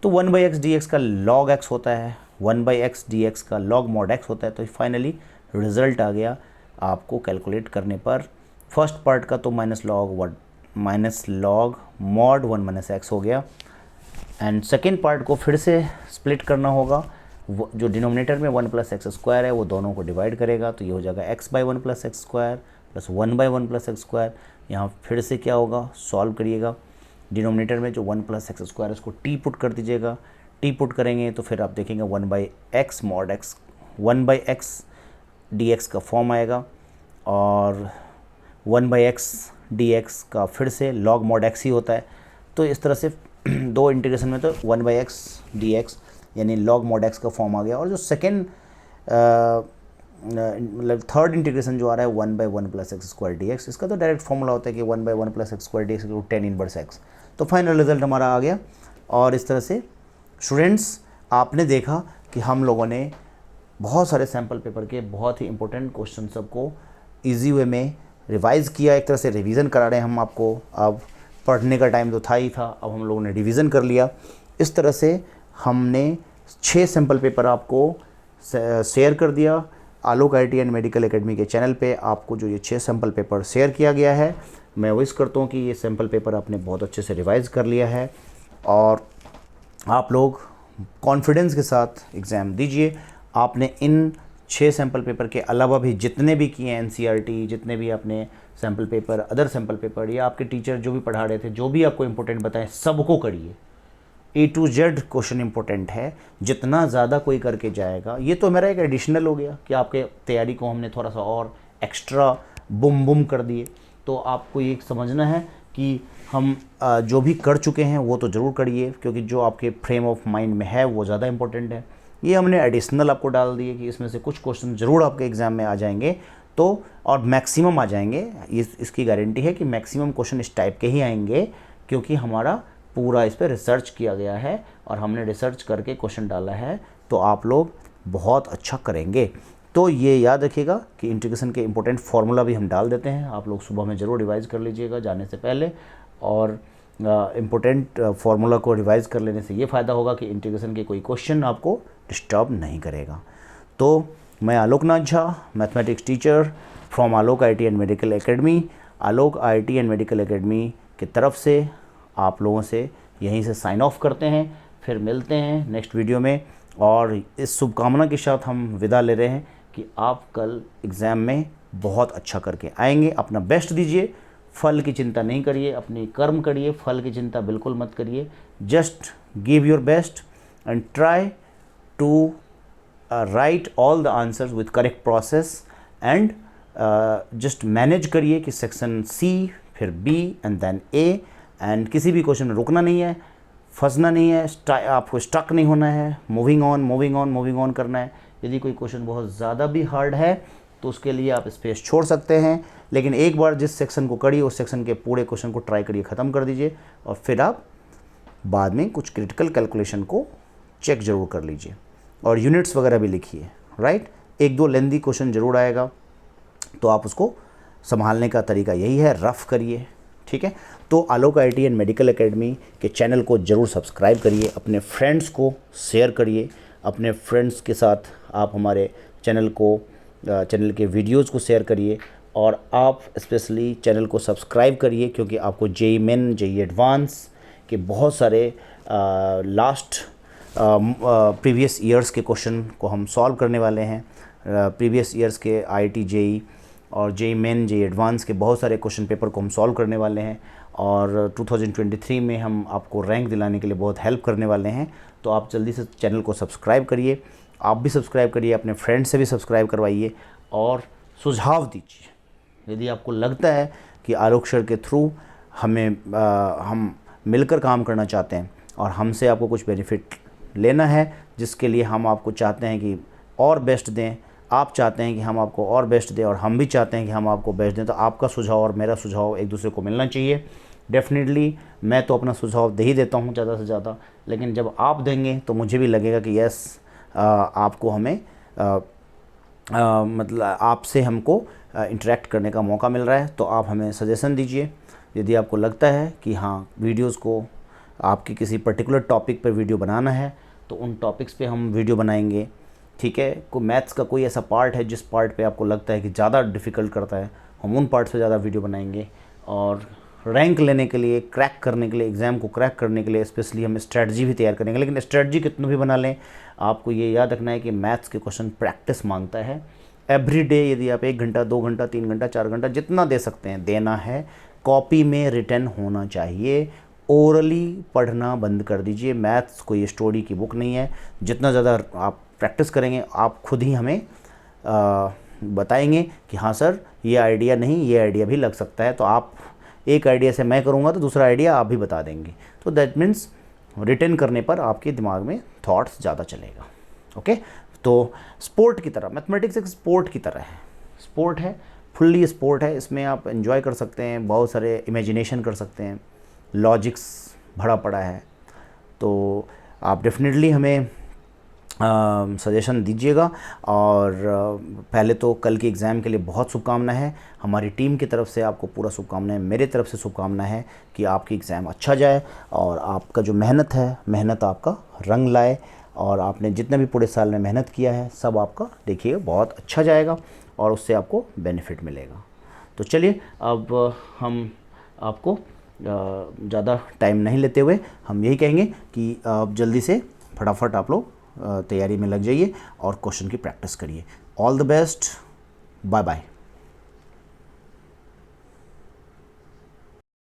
तो 1/x dx का log x होता है, 1/x dx का log mod x होता है। तो फाइनली रिजल्ट आ गया आपको कैलकुलेट करने पर। फर्स्ट पार्ट का तो माइनस लॉग mod 1 - x हो गया, एंड सेकेंड पार्ट को फिर से स्प्लिट करना होगा। जो डिनोमिनेटर में 1 + x² है वो दोनों को डिवाइड करेगा, तो ये हो जाएगा x/1 + x² प्लस 1/1 + x²। यहाँ फिर से क्या होगा, सॉल्व करिएगा। डिनोमिनेटर में जो 1 + x² है उसको t पुट कर दीजिएगा। t पुट करेंगे तो फिर आप देखेंगे 1/x mod x 1/x dx का फॉर्म आएगा, और 1/x dx का फिर से log mod x ही होता है। तो इस तरह से दो इंटीग्रेशन में तो 1/x dx यानी log mod x का फॉर्म आ गया। और जो सेकेंड मतलब थर्ड इंटीग्रेशन जो आ रहा है 1/1 + x² dx, इसका तो डायरेक्ट फॉर्मूला होता है कि 1/1 + x² dx = tan inverse x। तो फाइनल रिजल्ट हमारा आ गया। और इस तरह से स्टूडेंट्स आपने देखा कि हम लोगों ने बहुत सारे सैम्पल पेपर के बहुत ही इंपॉर्टेंट क्वेश्चन सबको ईजी वे में रिवाइज़ किया। एक तरह से रिवीजन करा रहे हैं हम आपको। अब पढ़ने का टाइम तो था ही था, अब हम लोगों ने रिवीजन कर लिया। इस तरह से हमने 6 सैम्पल पेपर आपको शेयर कर दिया। आलोक IIT एंड मेडिकल एकेडमी के चैनल पे आपको जो ये 6 सैम्पल पेपर शेयर किया गया है, मैं विश करता हूँ कि ये सैम्पल पेपर आपने बहुत अच्छे से रिवाइज़ कर लिया है और आप लोग कॉन्फिडेंस के साथ एग्ज़ाम दीजिए। आपने इन 6 सैम्पल पेपर के अलावा भी जितने भी किए हैं NCERT, जितने भी आपने sample paper, other sample paper या आपके टीचर जो भी पढ़ा रहे थे, जो भी आपको इम्पोर्टेंट बताएं, सबको करिए। A to Z question important है। जितना ज़्यादा कोई करके जाएगा, ये तो मेरा एक एडिशनल हो गया कि आपके तैयारी को हमने थोड़ा सा और एक्स्ट्रा बुम कर दिए। तो आपको ये समझना है कि हम जो भी कर चुके हैं वो तो ज़रूर करिए, क्योंकि जो आपके फ्रेम ऑफ माइंड में है वो ज़्यादा इंपॉर्टेंट है। ये हमने एडिशनल आपको डाल दिए कि इसमें से कुछ क्वेश्चन ज़रूर आपके एग्ज़ाम में आ जाएंगे, तो और मैक्सिमम आ जाएंगे। इसकी गारंटी है कि मैक्सिमम क्वेश्चन इस टाइप के ही आएंगे, क्योंकि हमारा पूरा इस पर रिसर्च किया गया है और हमने रिसर्च करके क्वेश्चन डाला है। तो आप लोग बहुत अच्छा करेंगे। तो ये याद रखिएगा कि इंटीग्रेशन के इंपॉर्टेंट फार्मूला भी हम डाल देते हैं, आप लोग सुबह में ज़रूर रिवाइज़ कर लीजिएगा जाने से पहले। और इम्पोर्टेंट फार्मूला को रिवाइज़ कर लेने से ये फ़ायदा होगा कि इंटीग्रेशन के कोई क्वेश्चन आपको डिस्टर्ब नहीं करेगा। तो मैं Alok Nath Jha, mathematics teacher from Alok IIT and medical academy, Alok IIT and medical academy की तरफ से आप लोगों से यहीं से साइन ऑफ करते हैं। फिर मिलते हैं नेक्स्ट वीडियो में, और इस शुभकामना के साथ हम विदा ले रहे हैं कि आप कल एग्ज़ाम में बहुत अच्छा करके आएंगे। अपना बेस्ट दीजिए, फल की चिंता नहीं करिए, अपनी कर्म करिए, फल की चिंता बिल्कुल मत करिए। Just give your best and try to write all the answers with correct process and just manage करिए कि सेक्शन सी, फिर बी एंड देन ए, एंड किसी भी क्वेश्चन में रुकना नहीं है, फंसना नहीं है, आपको स्टक नहीं होना है, moving on moving on moving on करना है। यदि कोई क्वेश्चन बहुत ज़्यादा भी हार्ड है तो उसके लिए आप स्पेस छोड़ सकते हैं, लेकिन एक बार जिस सेक्शन को करिए उस सेक्शन के पूरे क्वेश्चन को ट्राई करिए, ख़त्म कर दीजिए, और फिर आप बाद में कुछ क्रिटिकल कैलकुलेशन को चेक ज़रूर कर लीजिए और यूनिट्स वगैरह भी लिखिए, राइट। एक दो लेंदी क्वेश्चन ज़रूर आएगा तो आप उसको संभालने का तरीका यही है, रफ़ करिए, ठीक है। तो आलोक आईटी एंड मेडिकल एकेडमी के चैनल को ज़रूर सब्सक्राइब करिए, अपने फ्रेंड्स को शेयर करिए, अपने फ्रेंड्स के साथ आप हमारे चैनल के वीडियोस को शेयर करिए, और आप स्पेशली चैनल को सब्सक्राइब करिए क्योंकि आपको जेईई मेन, जेईई एडवांस के बहुत सारे लास्ट प्रीवियस ईयर्स के क्वेश्चन को हम सॉल्व करने वाले हैं। प्रीवियस ईयर्स के आईआईटी जेईई और जेईई मेन, जेईई एडवांस के बहुत सारे क्वेश्चन पेपर को हम सॉल्व करने वाले हैं, और 2023 में हम आपको रैंक दिलाने के लिए बहुत हेल्प करने वाले हैं। तो आप जल्दी से चैनल को सब्सक्राइब करिए, आप भी सब्सक्राइब करिए, अपने फ्रेंड से भी सब्सक्राइब करवाइए और सुझाव दीजिए। यदि आपको लगता है कि आलोक सर के थ्रू हम मिलकर काम करना चाहते हैं और हमसे आपको कुछ बेनिफिट लेना है, जिसके लिए हम आपको चाहते हैं कि और बेस्ट दें, आप चाहते हैं कि हम आपको और बेस्ट दें और हम भी चाहते हैं कि हम आपको बेस्ट दें, तो आपका सुझाव और मेरा सुझाव एक दूसरे को मिलना चाहिए। डेफिनेटली मैं तो अपना सुझाव दे ही देता हूँ ज़्यादा से ज़्यादा, लेकिन जब आप देंगे तो मुझे भी लगेगा कि यस आपको हमें मतलब आपसे हमको इंटरेक्ट करने का मौका मिल रहा है। तो आप हमें सजेशन दीजिए। यदि आपको लगता है कि हाँ वीडियोज़ को आपके किसी पर्टिकुलर टॉपिक पर वीडियो बनाना है तो उन टॉपिक्स पे हम वीडियो बनाएंगे, ठीक है। मैथ्स का कोई ऐसा पार्ट है जिस पार्ट पे आपको लगता है कि ज़्यादा डिफ़िकल्ट करता है, हम उन पार्ट पे ज़्यादा वीडियो बनाएंगे। और रैंक लेने के लिए, क्रैक करने के लिए, एग्ज़ाम को क्रैक करने के लिए स्पेशली हम स्ट्रेटजी भी तैयार करेंगे। लेकिन स्ट्रेटजी कितना भी बना लें, आपको ये याद रखना है कि मैथ्स के क्वेश्चन प्रैक्टिस मांगता है। एवरी डे यदि आप 1 घंटा, 2 घंटा, 3 घंटा, 4 घंटा जितना दे सकते हैं देना है। कॉपी में रिटन होना चाहिए, ओरली पढ़ना बंद कर दीजिए। मैथ्स कोई स्टोरी की बुक नहीं है। जितना ज़्यादा आप प्रैक्टिस करेंगे आप खुद ही हमें बताएंगे कि हाँ सर ये आइडिया नहीं, ये आइडिया भी लग सकता है। तो आप एक आइडिया से मैं करूँगा तो दूसरा आइडिया आप भी बता देंगे। तो दैट मीन्स रिटन करने पर आपके दिमाग में थॉट्स ज़्यादा चलेगा। ओके, तो स्पोर्ट की तरह, मैथमेटिक्स एक स्पोर्ट की तरह है। स्पोर्ट है, फुल्ली स्पोर्ट है। इसमें आप एंजॉय कर सकते हैं, बहुत सारे इमेजिनेशन कर सकते हैं, लॉजिक्स भरा पड़ा है। तो आप डेफिनेटली हमें सजेशन दीजिएगा। और पहले तो कल के एग्ज़ाम के लिए बहुत शुभकामना है। हमारी टीम की तरफ से आपको पूरा शुभकामना है, मेरे तरफ से शुभकामना है कि आपकी एग्ज़ाम अच्छा जाए और आपका जो मेहनत है, मेहनत आपका रंग लाए। और आपने जितना भी पूरे साल में मेहनत किया है सब आपका देखिए बहुत अच्छा जाएगा और उससे आपको बेनिफिट मिलेगा। तो चलिए अब हम आपको ज़्यादा टाइम नहीं लेते हुए हम यही कहेंगे कि आप जल्दी से फटाफट आप लोग तैयारी में लग जाइए और क्वेश्चन की प्रैक्टिस करिए। All the best, bye bye.